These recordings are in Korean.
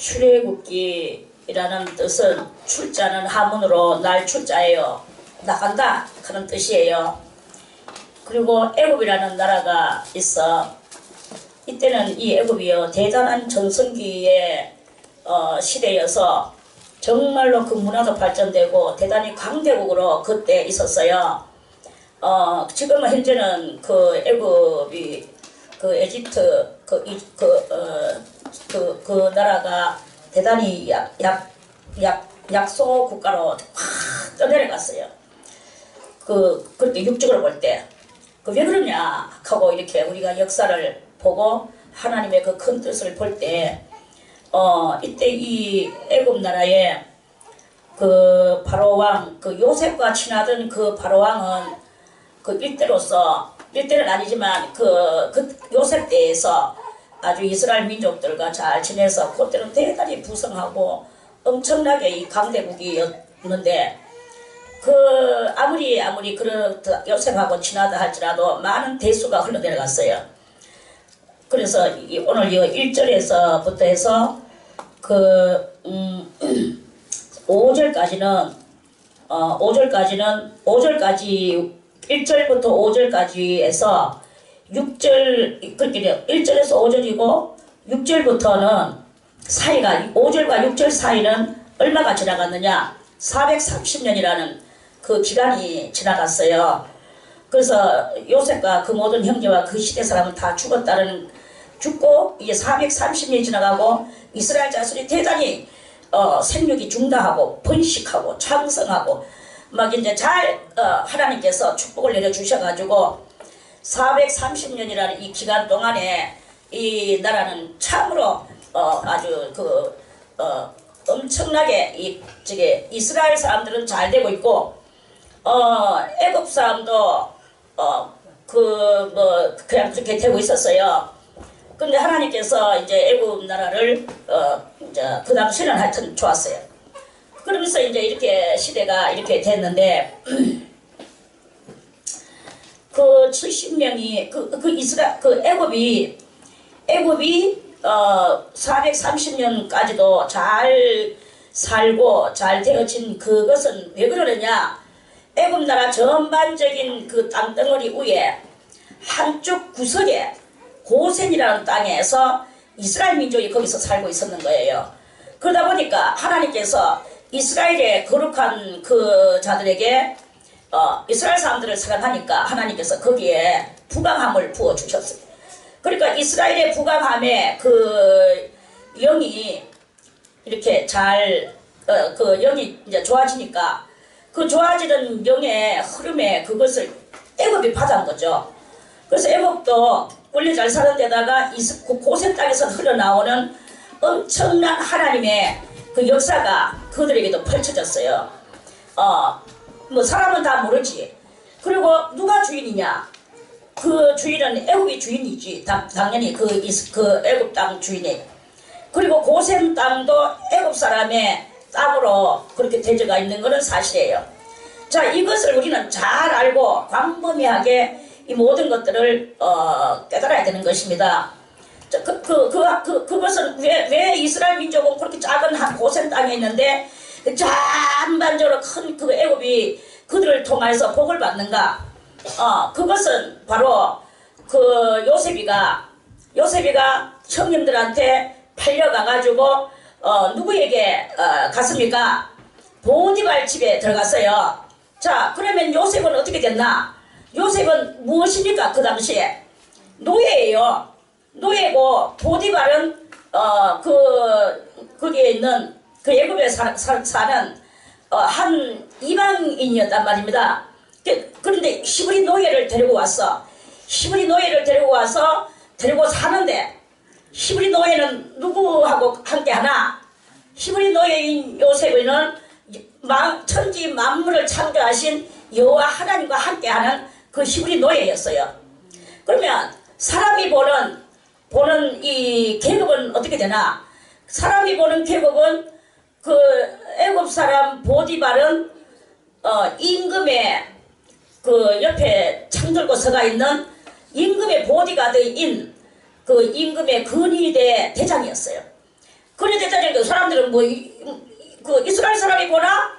출애굽기라는 뜻은 출자는 하문으로 날 출자예요. 나간다 그런 뜻이에요. 그리고 애굽이라는 나라가 있어. 이때는 이 애굽이요 대단한 전성기의 시대여서 정말로 그 문화도 발전되고 대단히 강대국으로 그때 있었어요. 지금은 현재는 그 애굽이 그 에집트 그 나라가 대단히 약소 국가로 확 떠내려갔어요. 그렇게 육적으로 볼 때. 왜 그러냐 하고 이렇게 우리가 역사를 보고 하나님의 그 큰 뜻을 볼 때, 이때 이 애굽 나라에 그 바로왕, 그 요셉과 친하던 그 바로왕은 그 일대는 아니지만 그 요셉 때에서 아주 이스라엘 민족들과 잘 지내서 그때는 대단히 부성하고 엄청나게 이 강대국이었는데 아무리 요셉하고 친하다 할지라도 많은 대수가 흘러내려갔어요. 그래서 오늘 이 1절에서부터 해서 5절까지는 1절부터 5절까지에서 6절, 그렇게 1절에서 5절이고 6절부터는 사이가 5절과 6절 사이는 얼마가 지나갔느냐? 430년이라는 그 기간이 지나갔어요. 그래서 요셉과 그 모든 형제와 그 시대 사람은 다 죽고 이게 430년이 지나가고 이스라엘 자손이 대단히 생육이 중다하고 번식하고 창성하고 막 이제 하나님께서 축복을 내려주셔가지고 430년이라는 이 기간 동안에 이 나라는 참으로 아주 엄청나게 이스라엘 사람들은 잘 되고 있고 애굽 사람도 그냥 그렇게 되고 있었어요. 근데 하나님께서 이제 애굽 나라를 이제 그 당시에는 하여튼 좋았어요. 그러면서 이제 이렇게 시대가 이렇게 됐는데 그 70명이 애굽이 430년까지도 잘 살고 잘 되어진 그것은 왜 그러느냐? 애굽 나라 전반적인 그 땅덩어리 위에 한쪽 구석에 고센이라는 땅에서 이스라엘 민족이 거기서 살고 있었는 거예요. 그러다 보니까 하나님께서 이스라엘의 거룩한 그 자들에게 이스라엘 사람들을 사랑하니까 하나님께서 거기에 부강함을 부어주셨어요. 그러니까 이스라엘의 부강함에 그 영이 이렇게 그 영이 이제 좋아지니까 그 좋아지는 영의 흐름에 그것을 애굽이 받아온 거죠. 그래서 애굽도 원래 잘 사는 데다가 고센 땅에서 흘러나오는 엄청난 하나님의 그 역사가 그들에게도 펼쳐졌어요. 뭐 사람은 다 모르지. 그리고 누가 주인이냐? 그 주인은 애굽이 주인이지. 당연히 그 애굽 땅 주인이. 그리고 고센 땅도 애굽 사람의 땅으로 그렇게 대저가 있는 것은 사실이에요. 자, 이것을 우리는 잘 알고 광범위하게 이 모든 것들을 깨달아야 되는 것입니다. 그것은 왜 이스라엘 민족은 그렇게 작은 한 고센 땅에 있는데 전반적으로 큰 그 애굽이 그들을 통해서 복을 받는가? 그것은 바로 그 요셉이가 형님들한테 팔려가가지고 누구에게 갔습니까? 보디발 집에 들어갔어요. 자, 그러면 요셉은 어떻게 됐나? 요셉은 무엇입니까? 그 당시에 노예예요. 노예고 보디발은 거기에 있는 그 애굽에 사는 한 이방인이었단 말입니다. 그런데 히브리 노예를 데리고 와서 데리고 사는데 히브리 노예는 누구하고 함께 하나? 히브리 노예인 요셉은 천지 만물을 창조하신 여호와 하나님과 함께하는 그 히브리 노예였어요. 그러면 사람이 보는 이 계급은 어떻게 되나? 사람이 보는 계급은 그 애굽 사람 보디발은 임금의 그 옆에 창들고 서가 있는 임금의 보디가드인 그 임금의 근위대 대장이었어요. 그래 됐다니 그 사람들은 뭐 그 이스라엘 사람이 보나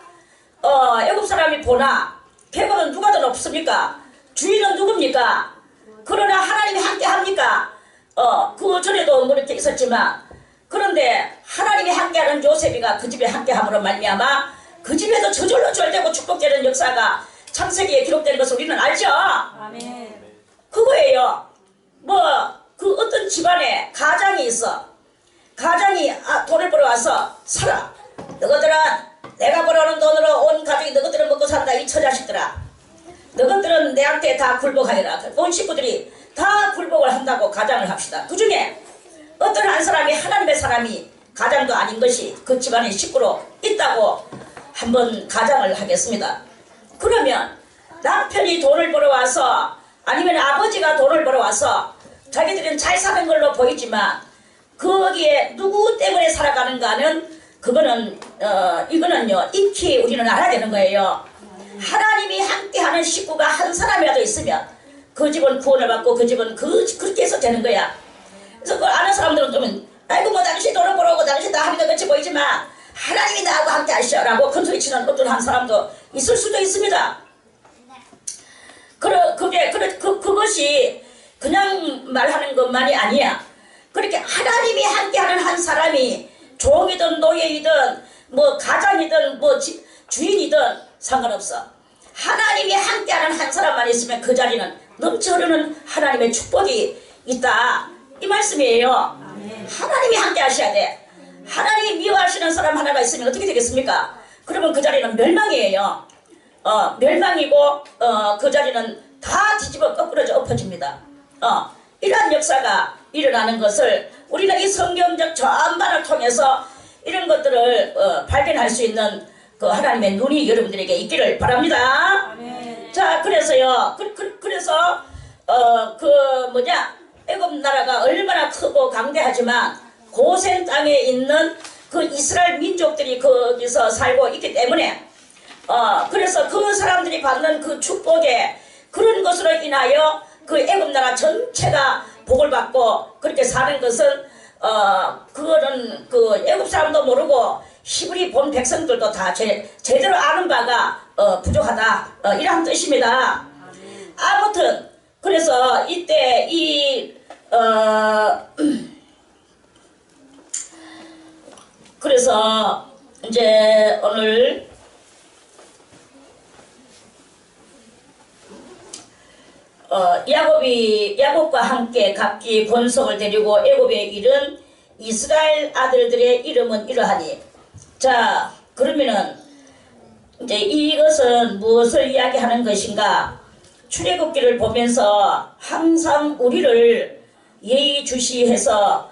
애굽 사람이 보나 객은 누가 더 높습니까? 주인은 누굽니까? 그러나 하나님이 함께 합니까? 그 전에도 뭐 이렇게 있었지만 그런데 하나님이 함께하는 요셉이가 그 집에 함께함으로 말미암아 그 집에도 저절로 절되고 축복되는 역사가 창세기에 기록되는 것을 우리는 알죠? 아멘. 그거예요. 뭐 그 어떤 집안에 가장이 있어. 가장이 돈을 벌어와서 살아. 너희들은 내가 벌어오는 돈으로 온 가족이 너희들은 먹고 산다. 이 처자식들아. 너희들은 내한테 다 굴복하리라. 온 식구들이 다 굴복을 한다고 가장을 합시다. 그 중에 어떤 한 사람이 하나님의 사람이 가장도 아닌 것이 그 집안의 식구로 있다고 한번 가장을 하겠습니다. 그러면 남편이 돈을 벌어와서 아니면 아버지가 돈을 벌어와서 자기들은 잘 사는 걸로 보이지만 거기에 누구 때문에 살아가는가는 그거는 이거는요 익히 우리는 알아야 되는 거예요. 하나님이 함께하는 식구가 한 사람이라도 있으면 그 집은 구원을 받고 그 집은 그렇게 해서 되는 거야. 그래서 그걸 아는 사람들은 좀 아이고 뭐 당신 돈을 벌어오고 당신 다 하는 것 같이 보이지만 하나님이 나하고 함께 하시오라고 큰소리 치는 어떤 한 사람도 있을 수도 있습니다. 그것이 그냥 말하는 것만이 아니야. 그렇게 하나님이 함께하는 한 사람이 종이든 노예이든 뭐 가장이든 뭐 주인이든 상관없어. 하나님이 함께하는 한 사람만 있으면 그 자리는 넘쳐 흐르는 하나님의 축복이 있다. 이 말씀이에요. 하나님이 함께 하셔야 돼. 하나님이 미워하시는 사람 하나가 있으면 어떻게 되겠습니까? 그러면 그 자리는 멸망이에요. 멸망이고 그 자리는 다 뒤집어 거꾸러져 엎어집니다. 이러한 역사가 일어나는 것을 우리가 이 성경적 전반을 통해서 이런 것들을 발견할 수 있는 그 하나님의 눈이 여러분들에게 있기를 바랍니다. 아멘. 자, 그래서요. 그래서 애굽 나라가 얼마나 크고 강대하지만 고센 땅에 있는 그 이스라엘 민족들이 거기서 살고 있기 때문에 그래서 그 사람들이 받는 그 축복에 그런 것으로 인하여 그 애굽 나라 전체가 복을 받고 그렇게 사는 것은 그거는 그 애굽 사람도 모르고 히브리 본 백성들도 다 제대로 아는 바가 부족하다 이런 뜻입니다. 아무튼 그래서 이때 그래서 이제 오늘 야곱과 함께 각기 권속을 데리고 애굽에 이른 이스라엘 아들들의 이름은 이러하니. 자, 그러면은 이제 이것은 무엇을 이야기하는 것인가? 출애굽기를 보면서 항상 우리를 예의주시해서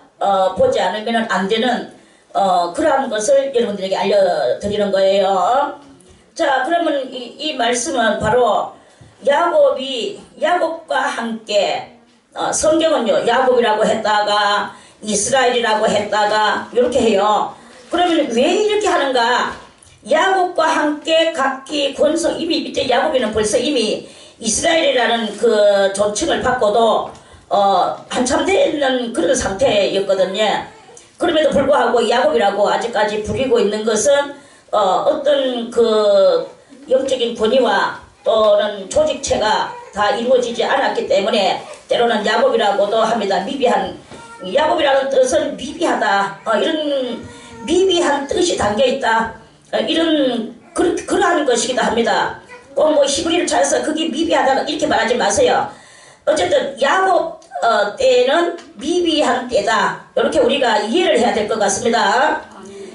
보지 않으면 안 되는 그러한 것을 여러분들에게 알려드리는 거예요. 자, 그러면 이 말씀은 바로 야곱과 함께 성경은요 야곱이라고 했다가 이스라엘이라고 했다가 이렇게 해요. 그러면 왜 이렇게 하는가? 야곱과 함께 각기 권속 이미 밑에 야곱이는 벌써 이미 이스라엘이라는 그 존칭을 받고도 한참 되는 그런 상태였거든요. 그럼에도 불구하고 야곱이라고 아직까지 부리고 있는 것은 어떤 그 영적인 권위와 또는 조직체가 다 이루어지지 않았기 때문에 때로는 야곱이라고도 합니다. 미비한 야곱이라는 뜻은 미비하다. 이런 미비한 뜻이 담겨있다. 이런 그러한 것이기도 합니다. 꼭 뭐 히브리를 찾아서 그게 미비하다 이렇게 말하지 마세요. 어쨌든 야곱 때는 미비한 때다. 이렇게 우리가 이해를 해야 될 것 같습니다.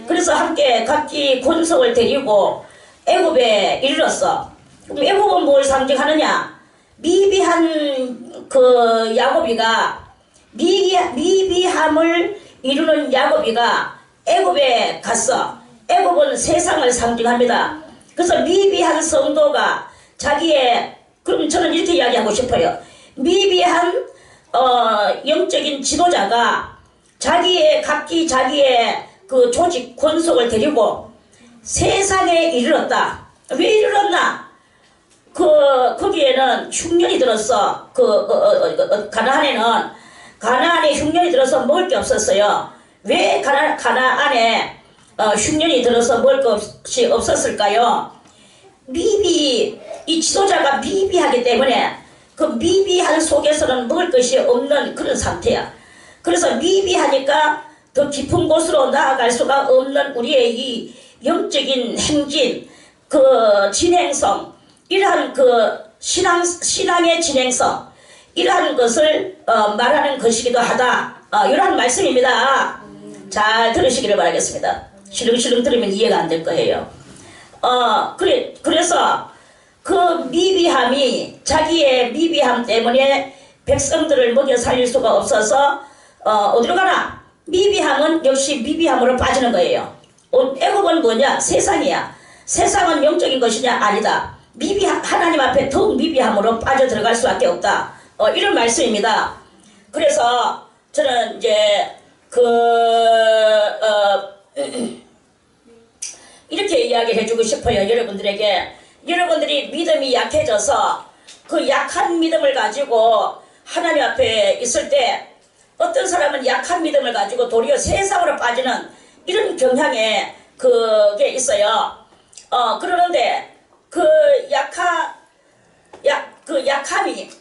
그래서 함께 각기 권속을 데리고 애굽에 이르렀어. 그럼 애굽은 뭘 상징하느냐? 미비한 그 야곱이가 미비함을 이루는 야곱이가 애굽에 갔어. 애굽은 세상을 상징합니다. 그래서 미비한 성도가 자기의 그럼 저는 이렇게 이야기하고 싶어요. 미비한 영적인 지도자가 각기 자기의 그 조직 권속을 데리고 세상에 이르렀다. 왜 이르렀나? 거기에는 흉년이 들었어. 가나안에 흉년이 들어서 먹을 게 없었어요. 왜 가나안에 흉년이 들어서 먹을 것이 없었을까요? 이 지도자가 미비하기 때문에 그 미비한 속에서는 먹을 것이 없는 그런 상태야. 그래서 미비하니까 더 깊은 곳으로 나아갈 수가 없는 우리의 이 영적인 행진, 그 진행성, 이러한 그 신앙의 진행성, 이러한 것을 말하는 것이기도 하다. 이러한 말씀입니다. 잘 들으시기를 바라겠습니다. 실렁실렁 들으면 이해가 안 될 거예요. 그래서 그 미비함이, 자기의 미비함 때문에 백성들을 먹여 살릴 수가 없어서 어디로 가나? 미비함은 역시 미비함으로 빠지는 거예요. 애굽은 뭐냐? 세상이야. 세상은 영적인 것이냐? 아니다. 하나님 앞에 더욱 미비함으로 빠져 들어갈 수밖에 없다. 이런 말씀입니다. 그래서 저는 이제 이렇게 이야기를 해주고 싶어요. 여러분들에게. 여러분들이 믿음이 약해져서 그 약한 믿음을 가지고 하나님 앞에 있을 때 어떤 사람은 약한 믿음을 가지고 도리어 세상으로 빠지는 이런 경향에 그게 있어요. 그러는데 그 약함이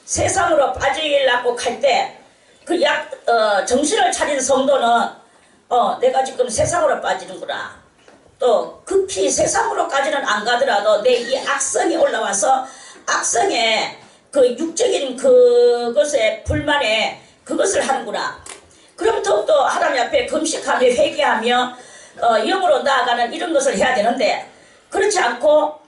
세상으로 빠지려고 할 때 정신을 차린 성도는 내가 지금 세상으로 빠지는구나. 또 극히 세상으로까지는 안 가더라도 내 이 악성이 올라와서 악성의 그 육적인 그것에 불만에 그것을 하는구나. 그럼 더욱더 하나님 앞에 금식하며 회개하며 영으로 나아가는 이런 것을 해야 되는데, 그렇지 않고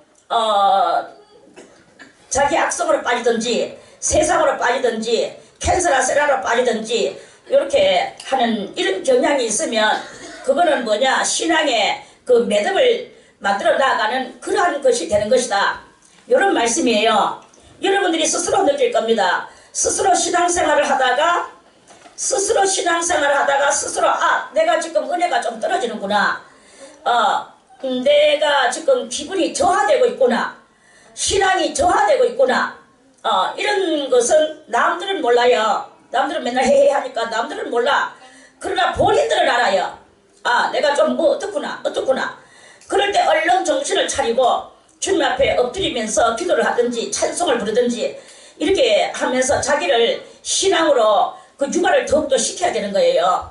자기 악성으로 빠지든지 세상으로 빠지든지 캔서나 세라로 빠지든지 이렇게 하는 이런 경향이 있으면 그거는 뭐냐? 신앙의 그 매듭을 만들어 나가는 그러한 것이 되는 것이다. 이런 말씀이에요. 여러분들이 스스로 느낄 겁니다. 스스로 신앙생활을 하다가 스스로 내가 지금 은혜가 좀 떨어지는구나. 내가 지금 기분이 저하되고 있구나. 신앙이 저하되고 있구나. 이런 것은 남들은 몰라요. 남들은 맨날 헤헤 하니까 남들은 몰라. 그러나 본인들은 알아요. 내가 좀 어떻구나. 그럴 때 얼른 정신을 차리고 주님 앞에 엎드리면서 기도를 하든지 찬송을 부르든지 이렇게 하면서 자기를 신앙으로 그 육아를 더욱더 시켜야 되는 거예요.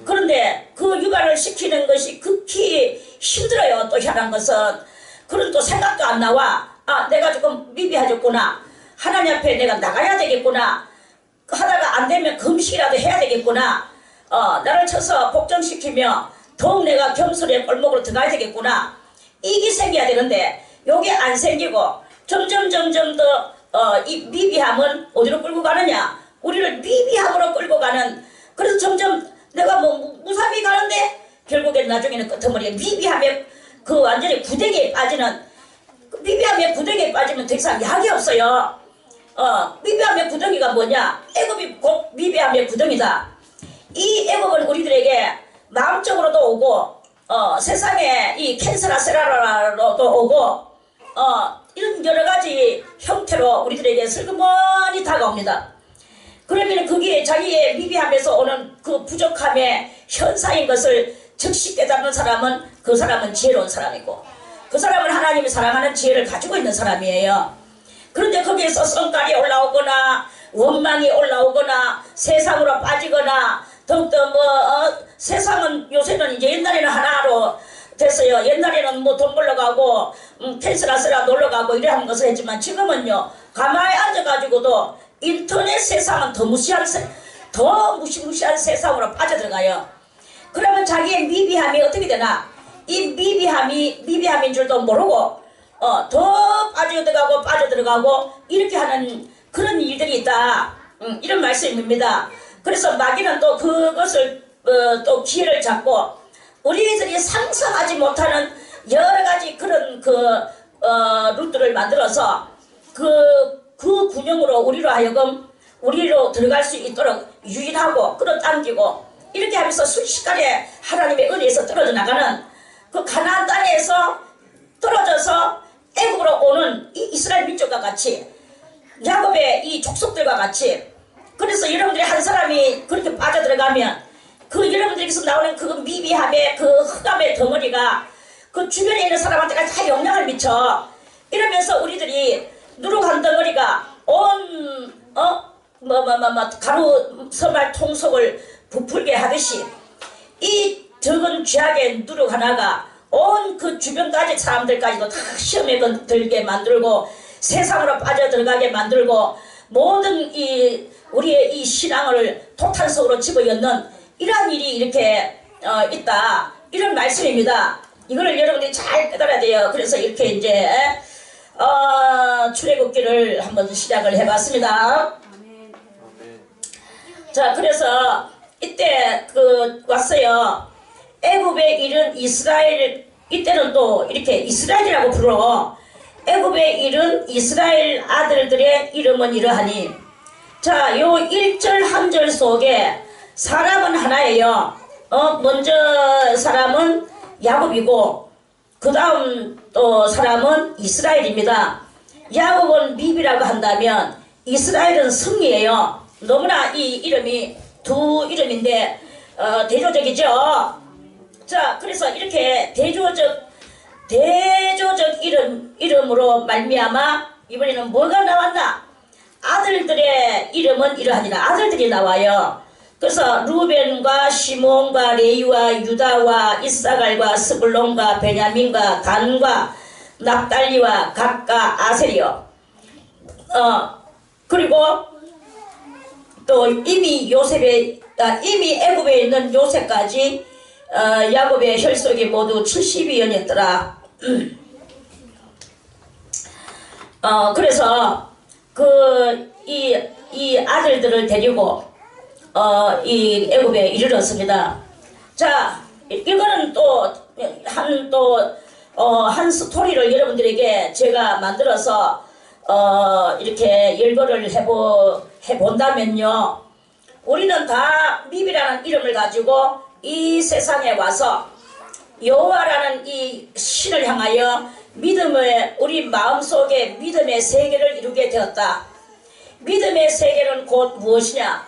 그런데 그 육아를 시키는 것이 극히 힘들어요. 또 희한한 것은 그런 또 생각도 안 나와. 내가 조금 미비해졌구나. 하나님 앞에 내가 나가야 되겠구나. 하다가 안 되면 금식이라도 해야 되겠구나. 나를 쳐서 복종시키며 더욱 내가 겸손의 골목으로 들어가야 되겠구나. 이게 생겨야 되는데 요게 안 생기고 점점 더 이 미비함은 어디로 끌고 가느냐? 우리를 미비함으로 끌고 가는. 그래서 점점 내가 무사히 가는데 결국엔 나중에는 끄트머리에 미비함에 그 완전히 구덩이에 빠지는, 미비함의 구덩이에 빠지면 더 이상 약이 없어요. 미비함의 구덩이가 뭐냐? 애굽이 곧 미비함의 구덩이다. 이 애굽은 우리들에게 마음적으로도 오고 세상에 이 캔서나 세라라로도 오고 이런 여러가지 형태로 우리들에게 슬그머니 다가옵니다. 그러면 그게 자기의 미비함에서 오는 그 부족함의 현상인 것을 즉시 깨닫는 사람은 그 사람은 지혜로운 사람이고 그 사람은 하나님이 사랑하는 지혜를 가지고 있는 사람이에요. 그런데 거기에서 성깔이 올라오거나 원망이 올라오거나 세상으로 빠지거나 더욱더 세상은 요새는 이제 옛날에는 하나로 됐어요. 옛날에는 돈 벌러 가고 캔슬하스라 놀러 가고 이러한 것을 했지만 지금은요 가만히 앉아가지고도 인터넷 세상은 더 무시무시한 세상으로 빠져들어가요. 그러면 자기의 미비함이 어떻게 되나? 이 미비함인 줄도 모르고 더 빠져들어가고 이렇게 하는 그런 일들이 있다. 이런 말씀입니다. 그래서 마귀는 또 그것을 또 기회를 잡고 우리들이 상상하지 못하는 여러가지 그런 루트를 만들어서 그 군형으로 우리로 들어갈 수 있도록 유인하고 끌어당기고 이렇게 하면서 순식간에 하나님의 은혜에서 떨어져 나가는 그 가나안 땅에서 떨어져서 애굽으로 오는 이 이스라엘 민족과 같이 야곱의 이 족속들과 같이, 그래서 여러분들이 한 사람이 그렇게 빠져들어가면 그 여러분들께서 나오는 그 미비함의 그 흑암의 덩어리가 그 주변에 있는 사람한테까지 다 영향을 미쳐. 이러면서 우리들이 누룩 한 덩어리가 온 가루 서말 통속을 부풀게 하듯이 이 적은 죄악의 누룩 하나가 온 그 주변까지 사람들까지도 다 시험에 들게 만들고 세상으로 빠져들어가게 만들고 모든 우리의 이 신앙을 폭탄 속으로 집어넣는 이러한 일이 이렇게 있다. 이런 말씀입니다. 이거를 여러분들이 잘 깨달아야 돼요. 그래서 이렇게 이제 출애굽기를 한번 시작을 해봤습니다. 자, 그래서 이때 왔어요. 애굽에 이른 이스라엘, 이때는 또 이렇게 이스라엘이라고 불러. 애굽에 이른 이스라엘 아들들의 이름은 이러하니. 자, 요 1절 한 절 속에 사람은 하나예요. 먼저 사람은 야곱이고 그 다음 또 사람은 이스라엘입니다. 야곱은 미비라고 한다면 이스라엘은 성이에요. 너무나 이 이름이 두 이름인데 대조적이죠. 자, 그래서 이렇게 대조적 이름으로 말미암아 이번에는 뭐가 나왔나? 아들들의 이름은 이러하니라. 아들들이 나와요. 그래서 루벤과 시몬과 레위와 유다와 이사갈과 스불론과 베냐민과 단과 납달리와 gad과 아셀이요. 그리고 또 이미 애굽에 있는 요셉까지 야곱의 혈속이 모두 70위였더라. 그래서 이 아들들을 데리고 이 애굽에 이르렀습니다. 자, 이거는 한 스토리를 여러분들에게 제가 만들어서 이렇게 열거를 해본다면요, 우리는 다 미비라는 이름을 가지고 이 세상에 와서 여호와라는 이 신을 향하여 우리 마음속에 믿음의 세계를 이루게 되었다. 믿음의 세계는 곧 무엇이냐?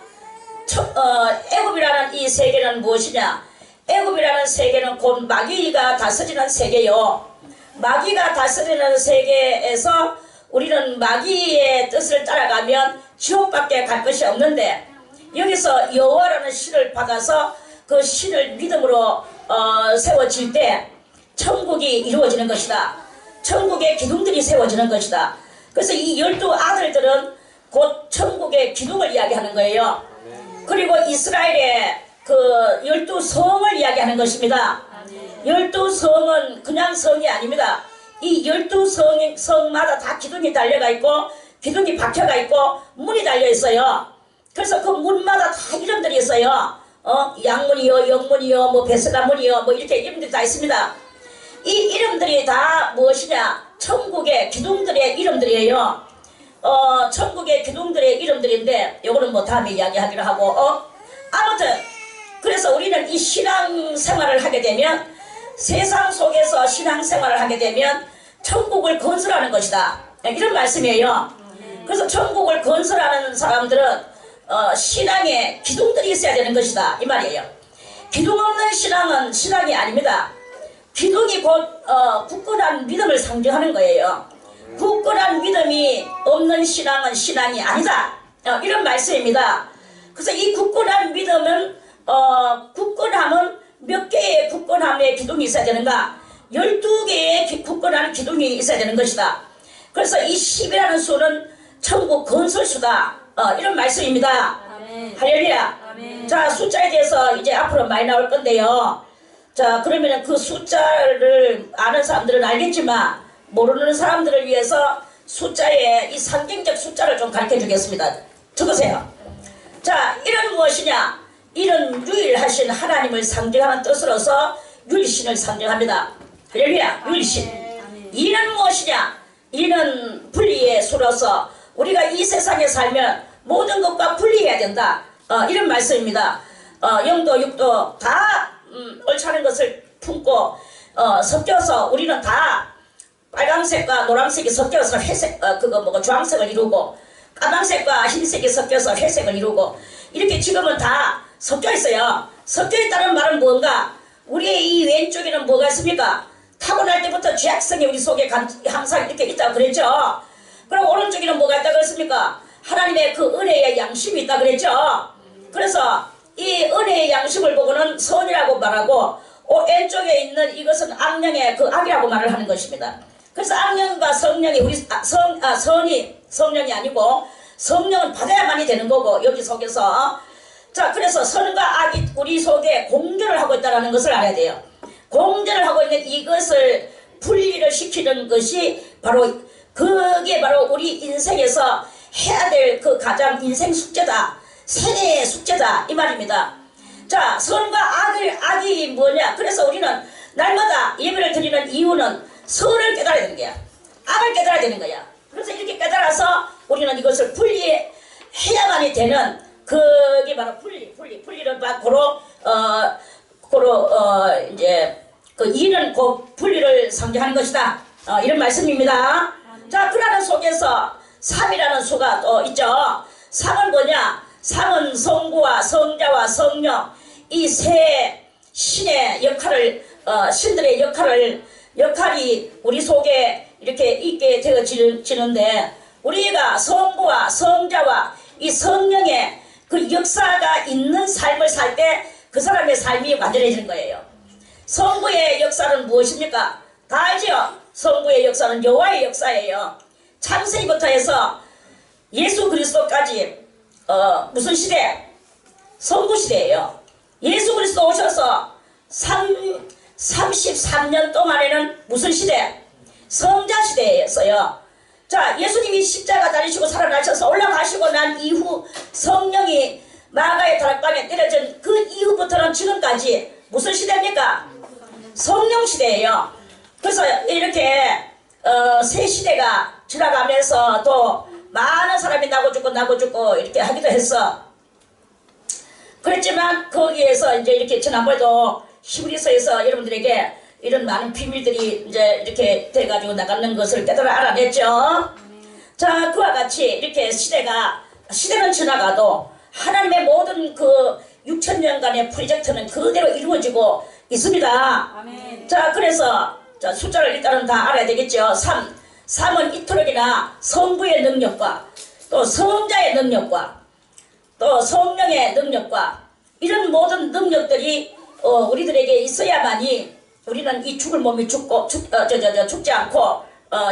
애굽이라는 이 세계는 무엇이냐? 애굽이라는 세계는 곧 마귀가 다스리는 세계요. 마귀가 다스리는 세계에서 우리는 마귀의 뜻을 따라가면 지옥밖에 갈 것이 없는데, 여기서 여호와라는 신을 받아서 그 신을 믿음으로 세워질 때 천국이 이루어지는 것이다. 천국의 기둥들이 세워지는 것이다. 그래서 이 12아들들은 곧 천국의 기둥을 이야기하는 거예요. 그리고 이스라엘의 그 12성을 이야기하는 것입니다. 12성은 그냥 성이 아닙니다. 이 12성마다 다 기둥이 달려가 있고 기둥이 박혀가 있고 문이 달려 있어요. 그래서 그 문마다 다 이름들이 있어요. 양문이요, 영문이요, 뭐 베스라문이요, 뭐 이렇게 이름들이 다 있습니다. 이 이름들이 다 무엇이냐? 천국의 기둥들의 이름들이에요. 천국의 기둥들의 이름들인데 요거는 뭐 다음에 이야기하기로 하고 아무튼 그래서 우리는 이 신앙생활을 하게 되면, 세상 속에서 신앙생활을 하게 되면 천국을 건설하는 것이다. 이런 말씀이에요. 그래서 천국을 건설하는 사람들은 신앙에 기둥들이 있어야 되는 것이다, 이 말이에요. 기둥 없는 신앙은 신앙이 아닙니다. 기둥이 곧 굳건한 믿음을 상징하는 거예요. 굳건한 믿음이 없는 신앙은 신앙이 아니다, 이런 말씀입니다. 그래서 이 굳건한 믿음은 굳건함은 몇 개의 굳건함의 기둥이 있어야 되는가? 12개의 굳건한 기둥이 있어야 되는 것이다. 그래서 이 10이라는 수는 천국 건설수다, 이런 말씀입니다. 아멘. 할렐루야. 아멘. 자, 숫자에 대해서 이제 앞으로 많이 나올 건데요. 자, 그러면 그 숫자를 아는 사람들은 알겠지만 모르는 사람들을 위해서 숫자의 이 상징적 숫자를 좀 가르쳐 주겠습니다. 적으세요. 자, 이는 무엇이냐? 이는 유일하신 하나님을 상징하는 뜻으로서 유일신을 상징합니다. 할렐루야. 유일신. 이는 무엇이냐? 이는 분리의 수로서 우리가 이 세상에 살면 모든 것과 분리해야 된다, 이런 말씀입니다. 영도 육도 다 옳다는 것을 품고 섞여서 우리는 다 빨간색과 노란색이 섞여서 회색, 주황색을 이루고, 까만색과 흰색이 섞여서 회색을 이루고, 이렇게 지금은 다 섞여 있어요. 섞여 있다는 말은 뭔가? 우리의 이 왼쪽에는 뭐가 있습니까? 타고날 때부터 죄악성이 우리 속에 항상 이렇게 있다고 그랬죠. 그럼 오른쪽에는 뭐가 있다고 그랬습니까? 하나님의 그 은혜의 양심이 있다고 그랬죠. 그래서 이 은혜의 양심을 보고는 선이라고 말하고 왼쪽에 있는 이것은 악령의 그 악이라고 말을 하는 것입니다. 그래서 악령과 성령이 선이 성령이 아니고 성령은 받아야만이 되는 거고 여기 속에서 자 그래서 선과 악이 우리 속에 공존을 하고 있다는 것을 알아야 돼요. 공존을 하고 있는 이것을 분리를 시키는 것이 바로 그게 바로 우리 인생에서 해야 될 그 가장 인생 숙제다. 세대의 숙제다 이 말입니다. 자 선과 악이 뭐냐. 그래서 우리는 날마다 예배를 드리는 이유는 선을 깨달아야 되는 거야. 악을 깨달아야 되는 거야. 그래서 이렇게 깨달아서 우리는 이것을 분리해야만이 되는 그게 바로 분리를 고로 이제 그 이는 곧 분리를 상징하는 것이다. 이런 말씀입니다. 자 그러는 속에서 3이라는 수가 또 있죠. 3은 뭐냐? 3은 성부와 성자와 성령 이 세 신의 역할을 신들의 역할이 우리 속에 이렇게 있게 되어지는데 우리가 성부와 성자와 이 성령의 그 역사가 있는 삶을 살 때 그 사람의 삶이 완전해지는 거예요. 성부의 역사는 무엇입니까? 다 알죠? 성부의 역사는 여호와의 역사예요. 창세기부터 해서 예수 그리스도까지 무슨 시대? 성부 시대예요. 예수 그리스도 오셔서 33년 동안에는 무슨 시대? 성자 시대였어요. 자 예수님이 십자가 달리시고 살아나셔서 올라가시고 난 이후 성령이 마가의 다락방에 내려진 그 이후부터는 지금까지 무슨 시대입니까? 성령 시대예요. 그래서 이렇게 새 시대가 지나가면서 또 많은 사람이 나고 죽고 이렇게 하기도 했어. 그랬지만 거기에서 이제 이렇게 지난번에도 히브리서에서 여러분들에게 이런 많은 비밀들이 이제 이렇게 돼가지고 나가는 것을 깨달아 알아냈죠. 자 그와 같이 이렇게 시대는 지나가도 하나님의 모든 그 6,000년간의 프로젝트는 그대로 이루어지고 있습니다. 아멘. 자 그래서 자, 숫자를 일단은 다 알아야 되겠죠. 3은 이토록이나 성부의 능력과 또 성자의 능력과 또 성령의 능력과 이런 모든 능력들이 우리들에게 있어야만이 우리는 이 죽을 몸이 죽지 않고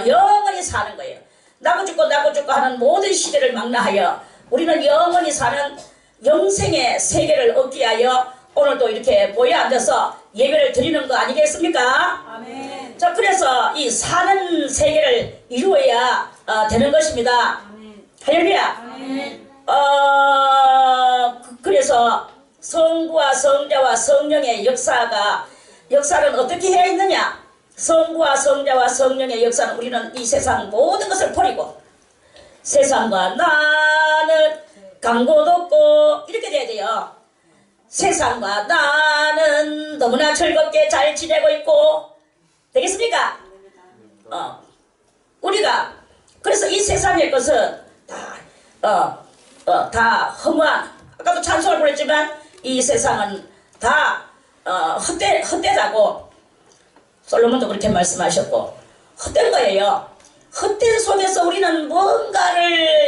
영원히 사는 거예요. 나고 죽고 하는 모든 시대를 망라하여 우리는 영원히 사는 영생의 세계를 얻기 위하여 오늘도 이렇게 모여 앉아서 예배를 드리는 거 아니겠습니까? 아멘. 자 그래서 이 사는 세계를 이루어야 되는 것입니다. 아멘. 할렐루야. 아멘. 그래서 성부와 성자와 성령의 역사는 어떻게 해야 있느냐? 성부와 성자와 성령의 역사는 우리는 이 세상 모든 것을 버리고 세상과 나는 강고도 없고 이렇게 돼야 돼요. 세상과 나는 너무나 즐겁게 잘 지내고 있고 되겠습니까? 우리가 그래서 이 세상의 것은 다 허무한 아까도 찬송을 보냈지만 이 세상은 다 헛되다고 솔로몬도 그렇게 말씀하셨고 헛된 거예요. 헛된 속에서 우리는 뭔가를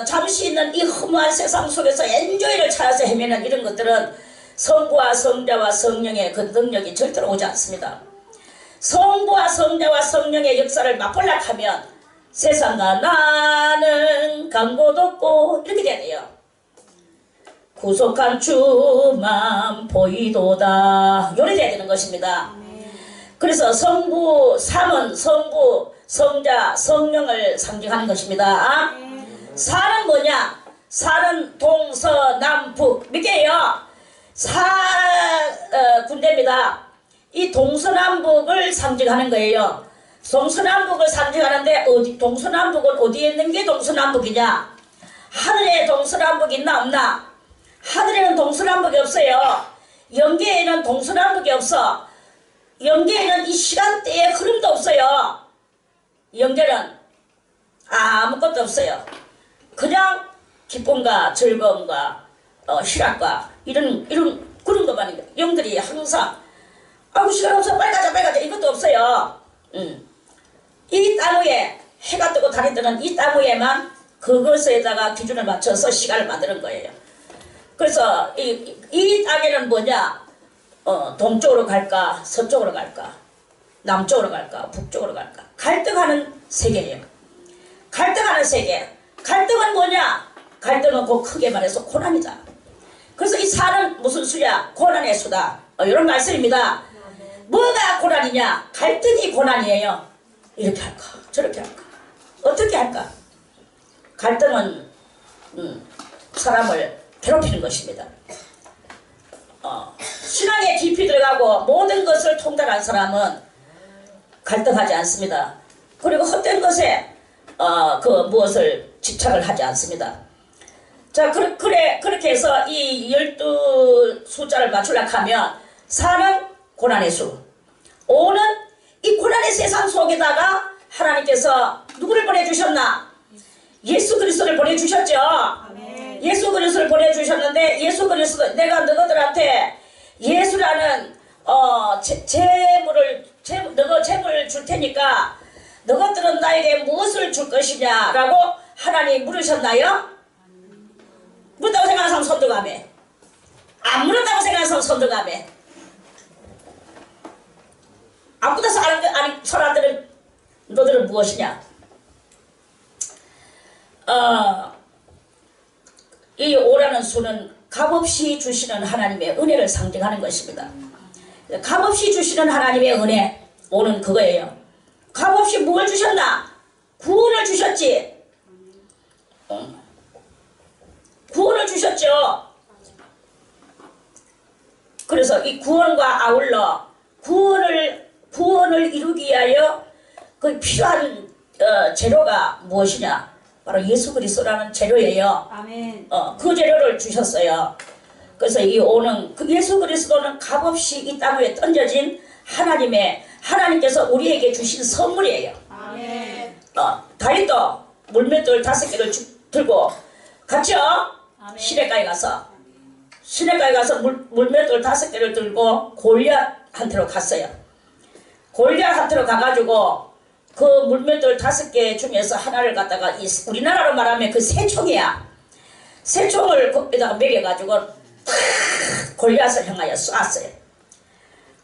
잠시 있는 이 허무한 세상 속에서 엔조이를 찾아서 헤매는 이런 것들은 성부와 성자와 성령의 그 능력이 절대로 오지 않습니다. 성부와 성자와 성령의 역사를 맛보려고 하면 세상과 나는 강고도 없고 이렇게 돼야 돼요. 구속한 주만 보이도다 요래 돼야 되는 것입니다. 그래서 성부 3은 성부 성자 성령을 상징하는 것입니다. 4는 뭐냐? 4는 동서남북 몇 개예요? 4군데입니다. 이 동서남북을 상징하는 거예요. 동서남북을 상징하는데 동서남북은 어디에 있는 게 동서남북이냐? 하늘에 동서남북이 있나 없나? 하늘에는 동서남북이 없어요. 영계에는 동서남북이 없어. 영계에는 이 시간대의 흐름도 없어요. 영계는 아무것도 없어요. 그냥 기쁨과 즐거움과 실학과 이런 그런 것만 영들이 항상 아우 시간 없어 빨리 가자 이것도 없어요. 이 땅 위에 해가 뜨고 달이 뜨는 이 땅 위에만 그것에다가 기준을 맞춰서 시간을 만드는 거예요. 그래서 이 땅에는 뭐냐, 동쪽으로 갈까 서쪽으로 갈까 남쪽으로 갈까 북쪽으로 갈까 갈등하는 세계예요. 갈등하는 세계. 갈등은 뭐냐? 갈등은 곧 크게 말해서 고난이다. 그래서 이 사는 무슨 수야? 고난의 수다. 이런 말씀입니다. 뭐가 고난이냐? 갈등이 고난이에요. 이렇게 할까? 저렇게 할까? 어떻게 할까? 갈등은 사람을 괴롭히는 것입니다. 신앙에 깊이 들어가고 모든 것을 통달한 사람은 갈등하지 않습니다. 그리고 헛된 것에 무엇을 집착을 하지 않습니다. 자, 그렇게 해서 이 12숫자를 맞추려고 하면 4는 고난의 수, 5는 이 고난의 세상 속에다가 하나님께서 누구를 보내주셨나? 예수 그리스도를 보내주셨죠. 아멘. 예수 그리스도를 보내주셨는데 예수 그리스도 내가 너희들한테 예수라는 재물을 줄 테니까 너희들은 나에게 무엇을 줄 것이냐라고 하나님이 물으셨나요? 물었다고 생각하는 사람 손들가매. 안 물었다고 생각하는 사람 손들가매. 안 묻어서 아는 사람들은 너희들은 무엇이냐? 이 5라는 수는 값없이 주시는 하나님의 은혜를 상징하는 것입니다. 값없이 주시는 하나님의 은혜, 5는 그거예요. 값없이 뭘 주셨나? 구원을 주셨지. 구원을 주셨죠. 그래서 이 구원과 아울러 구원을 이루기 위하여 그 필요한 재료가 무엇이냐? 바로 예수 그리스도라는 재료예요. 아멘. 그 재료를 주셨어요. 그래서 이 5는 그 예수 그리스도는 값없이 이 땅 위에 던져진 하나님께서 우리에게 주신 선물이에요. 아멘. 다윗도 물맷돌 5개를 들고 갔죠. 아멘. 시내가에 가서 물맷돌 5개를 들고 골리앗한테로 갔어요. 골리앗한테로 가가지고 그 물맷돌 5개 중에서 하나를 갖다가 우리나라로 말하면 그 새총이야. 새총을 거기다가 매겨가지고 골리앗을 향하여 쐈어요.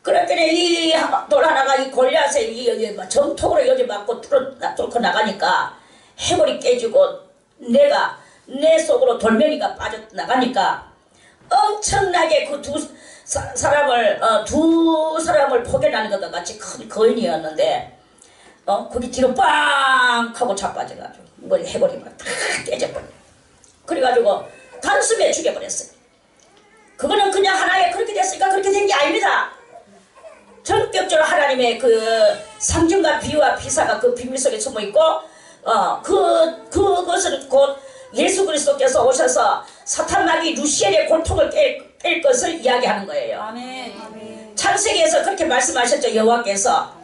그랬더니 이 돌 하나가 이 골리앗에 여기 정통으로 여기 맞고 뚫고 나가니까 해골이 깨지고 내 속으로 돌멩이가 빠져나가니까 엄청나게 그 두 사람을 포개나는 것과 같이 큰 거인이었는데 거기 뒤로 빵 하고 자빠져가지고 머리 해골이 막 다 깨져버려. 그래가지고 단숨에 죽여버렸어요. 그거는 그냥 하나에 그렇게 됐으니까 그렇게 된 게 아닙니다. 전격적으로 하나님의 그 상징과 비유와 비사가 그 비밀 속에 숨어있고 그것은 곧 예수 그리스도께서 오셔서 사탄 마귀 루시엘의 고통을 깰 것을 이야기하는 거예요. 아멘. 창세기에서 그렇게 말씀하셨죠. 여호와께서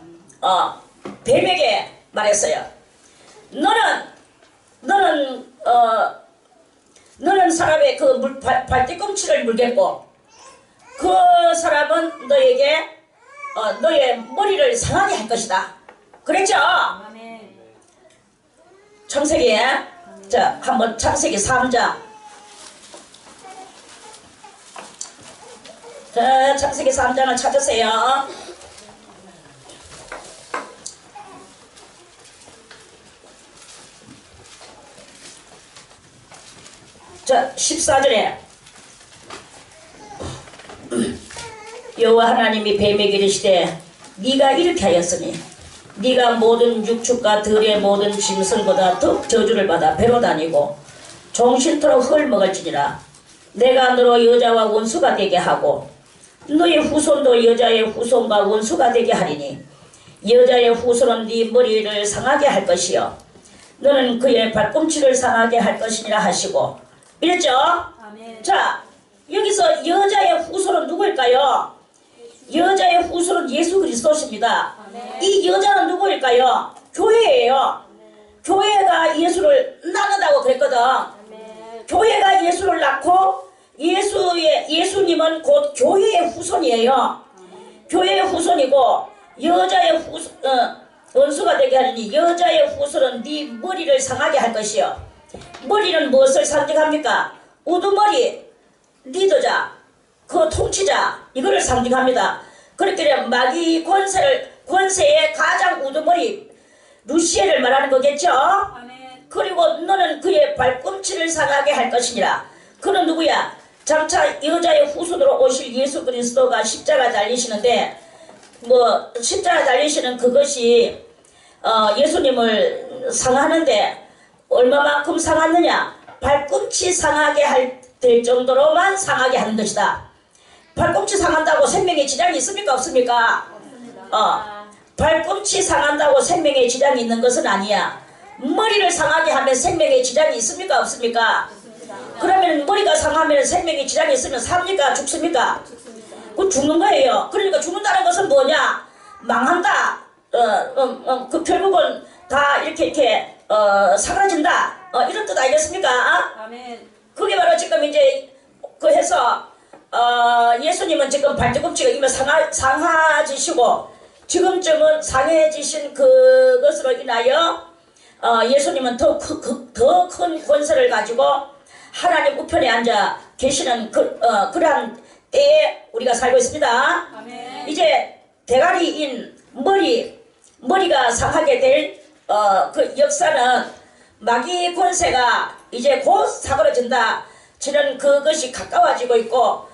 뱀에게 말했어요. 너는 사람의 그 발뒤꿈치를 물겠고 그 사람은 너에게 너의 머리를 상하게 할 것이다. 그랬죠? 아멘. 창세기에 자 한번 창세기 3장 자 창세기 3장을 찾으세요. 자 14절에 여호와 하나님이 뱀에게 이르시되 네가 이렇게 하였으니 네가 모든 육축과 들의 모든 짐승보다 더 저주를 받아 배로 다니고 종신토록 흙을 먹을지니라. 내가 너로 여자와 원수가 되게 하고 너의 후손도 여자의 후손과 원수가 되게 하리니 여자의 후손은 네 머리를 상하게 할 것이요 너는 그의 발꿈치를 상하게 할 것이니라 하시고 이랬죠? 아멘. 자 여기서 여자의 후손은 누구일까요? 여자의 후손은 예수 그리스도십니다. 아멘. 이 여자는 누구일까요? 교회예요. 아멘. 교회가 예수를 낳는다고 그랬거든. 아멘. 교회가 예수를 낳고 예수님은 곧 교회의 후손이에요. 교회의 후손이고 여자의 원수가 되게 하니 여자의 후손은 네 머리를 상하게 할 것이요. 머리는 무엇을 상징합니까? 우두머리, 리더자, 그 통치자, 이거를 상징합니다. 그렇게 마귀 권세의 가장 우두머리 루시엘을 말하는 거겠죠. 아멘. 그리고 너는 그의 발꿈치를 상하게 할 것이니라. 그는 누구야? 장차 여자의 후손으로 오실 예수 그리스도가 십자가 달리시는데, 뭐 십자가 달리시는 그것이 예수님을 상하는데 얼마만큼 상하느냐? 발꿈치 상하게 될 정도로만 상하게 하는 것이다. 발꿈치 상한다고 생명에 지장이 있습니까? 없습니까? 없습니다. 발꿈치 상한다고 생명에 지장이 있는 것은 아니야. 머리를 상하게 하면 생명에 지장이 있습니까? 없습니까? 없습니다. 그러면 머리가 상하면 생명에 지장이 있으면 삽니까? 죽습니까? 죽습니다. 그 죽는 거예요. 그러니까 죽는다는 것은 뭐냐? 망한다. 결국은 다 이렇게 사라진다. 이런 뜻 아니겠습니까? 아멘. 그게 바로 지금 이제 그 해서 예수님은 지금 발뒤꿈치가 이미 상하지시고 지금쯤은 상해지신 그것으로 인하여 예수님은 더 큰 권세를 가지고 하나님 우편에 앉아 계시는 그러한 때에 우리가 살고 있습니다. 아멘. 이제 대가리인 머리가 상하게 될 그 역사는 마귀 권세가 이제 곧 사그러진다. 저는 그것이 가까워지고 있고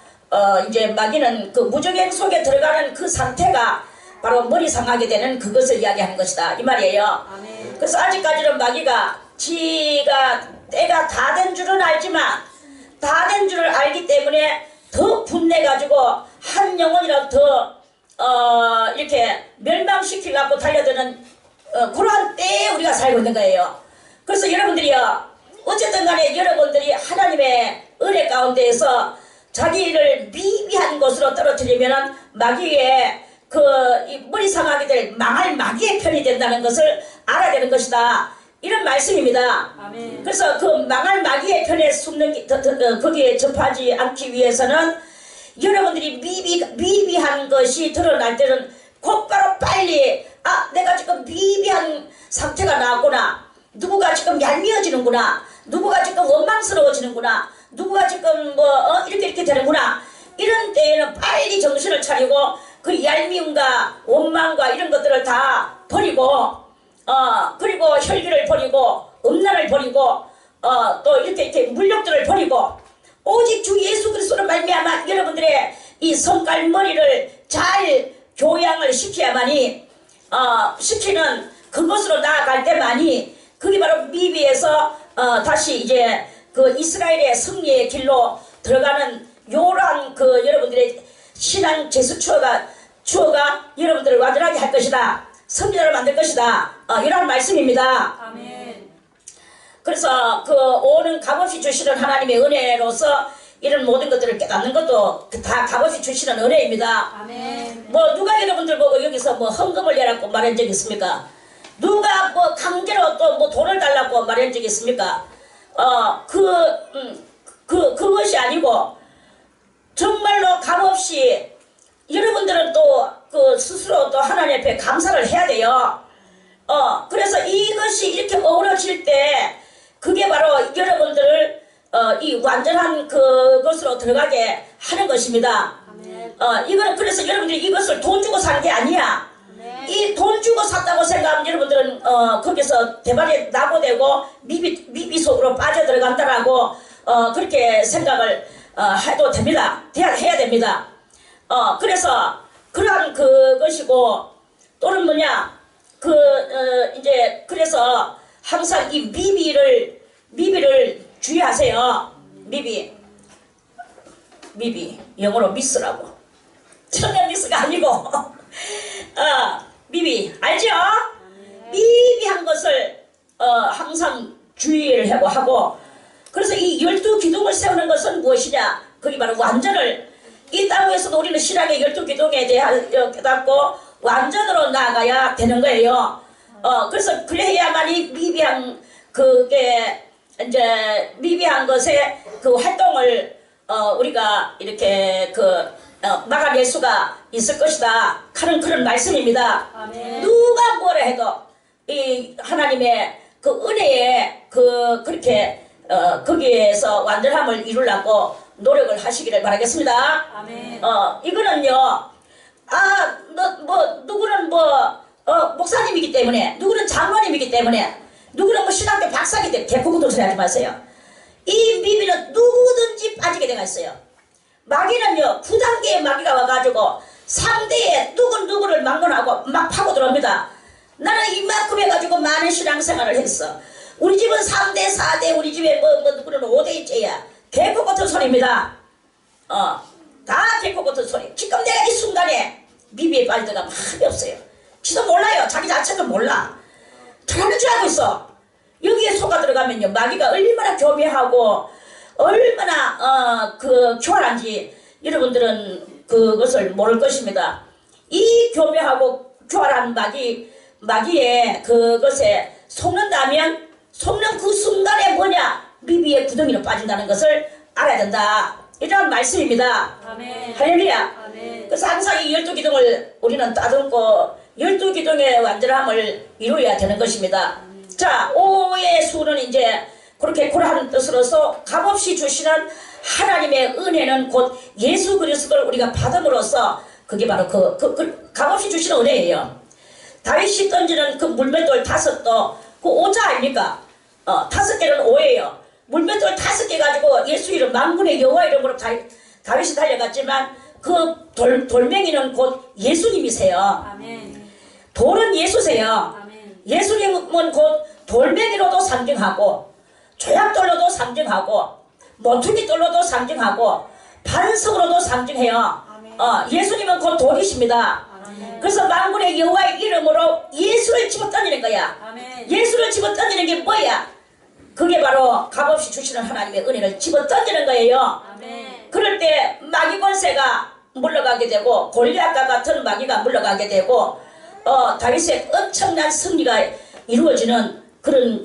이제 마귀는 그 무적행 속에 들어가는 그 상태가 바로 머리 상하게 되는 그것을 이야기하는 것이다 이 말이에요. 아멘. 그래서 아직까지는 마귀가 지가 때가 다 된 줄은 알지만 다 된 줄을 알기 때문에 더 분내가지고 한 영혼이라도 더 이렇게 멸망시키려고 달려드는 그러한 때에 우리가 살고 있는 거예요. 그래서 여러분들이요, 어쨌든 간에 여러분들이 하나님의 은혜 가운데에서 자기를 미비한 곳으로 떨어뜨리면 마귀의 이 머리 상하게 될 망할 마귀의 편이 된다는 것을 알아야 되는 것이다. 이런 말씀입니다. 아멘. 그래서 그 망할 마귀의 편에 숨는 거기에 접하지 않기 위해서는 여러분들이 미비한 것이 드러날 때는 곧바로 빨리 내가 지금 미비한 상태가 나왔구나. 누구가 지금 얄미워지는구나. 누구가 지금 원망스러워지는구나. 누구가 지금 이렇게 되는구나. 이런 때에는 빨리 정신을 차리고 그 얄미움과 원망과 이런 것들을 다 버리고 그리고 혈기를 버리고 음란을 버리고 또 이렇게 물욕들을 버리고 오직 주 예수 그리스도로 말미암아 여러분들의 이 성깔머리를 잘 교양을 시키는 그것으로 나아갈 때만이 그게 바로 미비에서 다시 이제 그 이스라엘의 승리의 길로 들어가는 요러한 그 여러분들의 신앙 제수추어가 여러분들을 완전하게 할 것이다. 선지자를 만들 것이다. 이런 말씀입니다. 아멘. 그래서 그 오는 값없이 주시는 하나님의 은혜로서 이런 모든 것들을 깨닫는 것도 다 값없이 주시는 은혜입니다. 아멘. 뭐 누가 여러분들 보고 여기서 뭐 헌금을 내라고 말한 적 있습니까? 누가 뭐 강제로 또 뭐 돈을 달라고 말한 적 있습니까? 그것이 아니고 정말로 값없이 여러분들은 또 그 스스로 또 하나님 앞에 감사를 해야 돼요. 그래서 이것이 이렇게 어우러질 때 그게 바로 여러분들을 이 완전한 그것으로 들어가게 하는 것입니다. 아멘. 이거는 그래서 여러분들이 이것을 돈 주고 산 게 아니야. 이 돈 주고 샀다고 생각하면 여러분들은 거기서 대발이 나고되고 미비 속으로 빠져들어간다라고 그렇게 생각을 해도 됩니다. 해야 됩니다. 그래서 그러한 그것이고 또는 뭐냐 이제 그래서 항상 이 미비를 주의하세요. 미비 영어로 미스라고. 천년 미스가 아니고 미비 알죠? 미비한 것을 항상 주의를 하고 그래서 이 12기둥을 세우는 것은 무엇이냐? 그게 바로 완전을 이 땅에서도 우리는 신앙의 12기둥에 대해 깨닫고 완전으로 나아가야 되는 거예요. 그래서 그래야만이 미비한 그게 이제 미비한 것의 그 활동을 우리가 이렇게 막아낼 수가 있을 것이다 하는 그런 말씀입니다. 아멘. 누가 뭐라 해도 이 하나님의 그 은혜에 그렇게 거기에서 완전함을 이루려고 노력을 하시기를 바라겠습니다. 아멘. 이거는요, 누구는 목사님이기 때문에, 누구는 장로님이기 때문에, 누구는 신학교 박사이기 때문에 개코구도 소리 하지 마세요. 이 미비는 누구든지 빠지게 되어 있어요. 마귀는요, 9단계의 마귀가 와가지고 상대의 누구를 막론하고 막 파고 들어옵니다. 나는 이만큼 해가지고 많은 신앙생활을 했어. 우리 집은 3대, 4대, 우리 집에 누구는 5대째야. 개코 같은 소리입니다. 다 개코 같은 소리. 지금 내가 이 순간에 미비에 빠지다가 마음이 없어요. 지도 몰라요. 자기 자체도 몰라. 잘하는 줄 알고 있어. 여기에 속아 들어가면요, 마귀가 얼마나 교묘하고 얼마나 교활한지 여러분들은 그것을 모를 것입니다. 이 교묘하고 교활한 마귀의 그것에 속는다면 속는 그 순간에 뭐냐, 미비의 구덩이로 빠진다는 것을 알아야 된다. 이런 말씀입니다. 아멘. 할렐루야. 아멘. 그래서 항상 이 12기둥을 우리는 따듬고 12기둥의 완전함을 이루어야 되는 것입니다. 자, 5의 수는 이제 그렇게 고라하는 뜻으로서 값없이 주시는 하나님의 은혜는 곧 예수 그리스도를 우리가 받음으로써 그게 바로 값없이 주시는 은혜예요. 다윗이 던지는 그 물맷돌 5도 그 5자 아닙니까? 5개는 5예요. 물맷돌 5개 가지고 예수 이름 만군의 여호와 이름으로 다윗이 달려갔지만 그 돌멩이는 곧 예수님이세요. 아멘. 돌은 예수세요. 아멘. 예수님은 곧 돌멩이로도 상징하고 조약돌로도 상징하고 모퉁이돌로도 상징하고 반석으로도 상징해요. 예수님은 곧 돌이십니다. 아멘. 그래서 만군의 여호와의 이름으로 예수를 집어던지는 거야. 아멘. 예수를 집어던지는 게 뭐야? 그게 바로 값없이 주시는 하나님의 은혜를 집어던지는 거예요. 아멘. 그럴 때 마귀 권세가 물러가게 되고 골리앗과 같은 마귀가 물러가게 되고 다윗의 엄청난 승리가 이루어지는 그런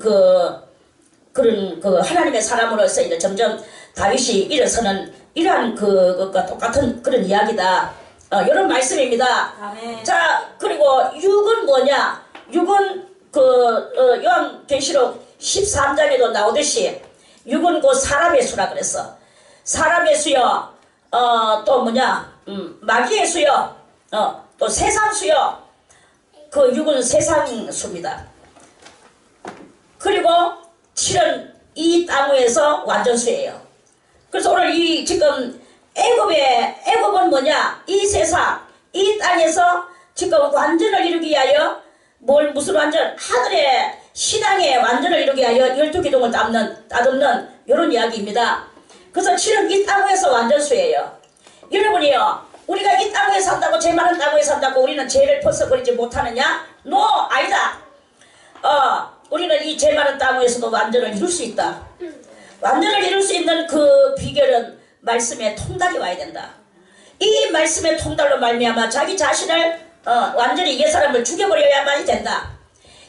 하나님의 사람으로서 이제 점점 다윗이 일어서는 이러한 그것과 똑같은 그런 이야기다. 이런 말씀입니다. 아멘. 자, 그리고 6은 뭐냐? 6은 요한계시록 13장에도 나오듯이 6은 그 사람의 수라 그랬어. 사람의 수요. 또 뭐냐? 마귀의 수요. 또 세상 수요. 그 6은 세상 수입니다. 그리고 7은 이 땅 위에서 완전수예요. 그래서 오늘 이 지금 애굽은 뭐냐? 이 세상, 이 땅에서 지금 완전을 이루기 위하여 무슨 완전? 하늘의 신앙의 완전을 이루기 위하여 12기둥을 따듬는 이런 이야기입니다. 그래서 7은 이 땅 위에서 완전수예요. 여러분이요, 우리가 이 땅 위에 산다고, 죄 많은 땅 위에 산다고 우리는 죄를 벗어버리지 못하느냐? 아니다. 우리는 이 죄 많은 땅 위에서도 완전을 이룰 수 있다. 완전을 이룰 수 있는 그 비결은 말씀의 통달이 와야 된다. 이 말씀의 통달로 말미암아 자기 자신을 완전히 옛사람을 죽여버려야만이 된다.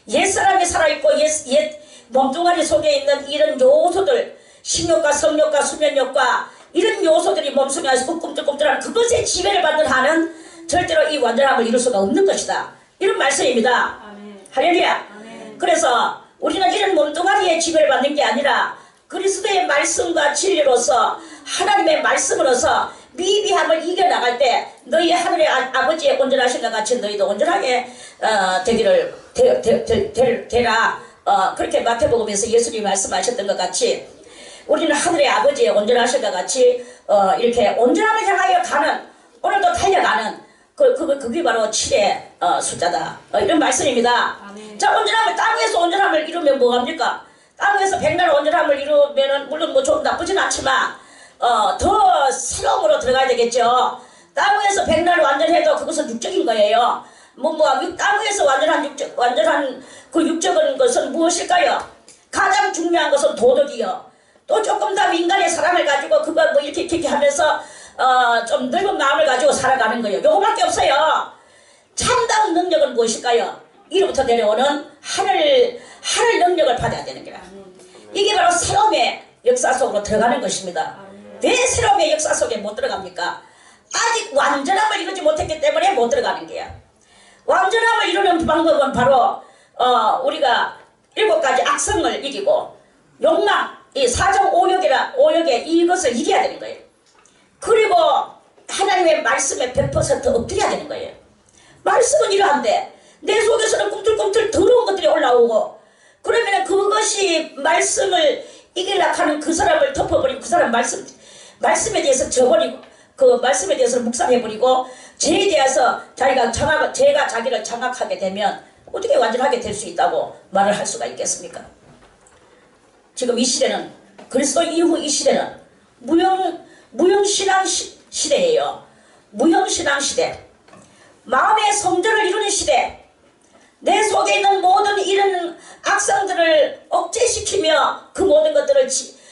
옛사람이 살아있고 옛 몸뚱아리 속에 있는 이런 요소들, 식욕과 성욕과 수면욕과 이런 요소들이 몸속에 안에서 꿈틀꿈틀하는 그것의 지배를 받는 한은 절대로 이 완전함을 이룰 수가 없는 것이다. 이런 말씀입니다. 아멘. 할렐루야. 아멘. 그래서 우리는 이런 몸뚱아리의 지배를 받는 게 아니라 그리스도의 말씀과 진리로서 하나님의 말씀으로서 미비함을 이겨나갈 때 너희 하늘의 아버지의 온전하신 것 같이 너희도 온전하게 되라. 그렇게 마태복음에서 예수님이 말씀하셨던 것 같이 우리는 하늘의 아버지의 온전하신 것 같이 이렇게 온전함을 향하여 가는, 오늘도 달려가는 그게 바로 7의 숫자다. 이런 말씀입니다. 아멘. 자, 온전함을, 땅 위에서 온전함을 이루면 뭐합니까? 땅 위에서 백날 온전함을 이루면은 물론 뭐 좀 나쁘진 않지만 더 새로움으로 들어가야 되겠죠. 땅 위에서 백날 완전해도 그것은 육적인 거예요. 땅 위에서 완전한 그 육적인 것은 무엇일까요? 가장 중요한 것은 도덕이요. 또 조금 더 인간의 사랑을 가지고 그거 뭐 이렇게 하면서 좀 넓은 마음을 가지고 살아가는 거예요. 요거밖에 없어요. 참다운 능력은 무엇일까요? 이로부터 내려오는 하늘 능력을 받아야 되는 거라. 이게 바로 새로움의 역사 속으로 들어가는 것입니다. 왜 새로움의 역사 속에 못 들어갑니까? 아직 완전함을 이루지 못했기 때문에 못 들어가는 거야. 완전함을 이루는 방법은 바로 우리가 7가지 악성을 이기고 욕망, 이 사정 오욕의 이것을 이겨야 되는 거예요. 그리고 하나님의 말씀에 100% 엎드려야 되는 거예요. 말씀은 이러한데 내 속에서는 꿈틀꿈틀 더러운 것들이 올라오고, 그러면 그것이 말씀을 이기려고 하는 그 사람을 덮어버리고, 그 사람 말씀에 대해서 져버리고, 그 말씀에 대해서 묵상해버리고, 죄에 대해서 제가 자기를 장악하게 되면 어떻게 완전하게 될 수 있다고 말을 할 수가 있겠습니까? 지금 이 시대는, 그리스도 이후 이 시대는 무형신앙 시대예요. 무형신앙 시대. 마음의 성전을 이루는 시대. 내 속에 있는 모든 이런 악성들을 억제시키며 그 모든 것들을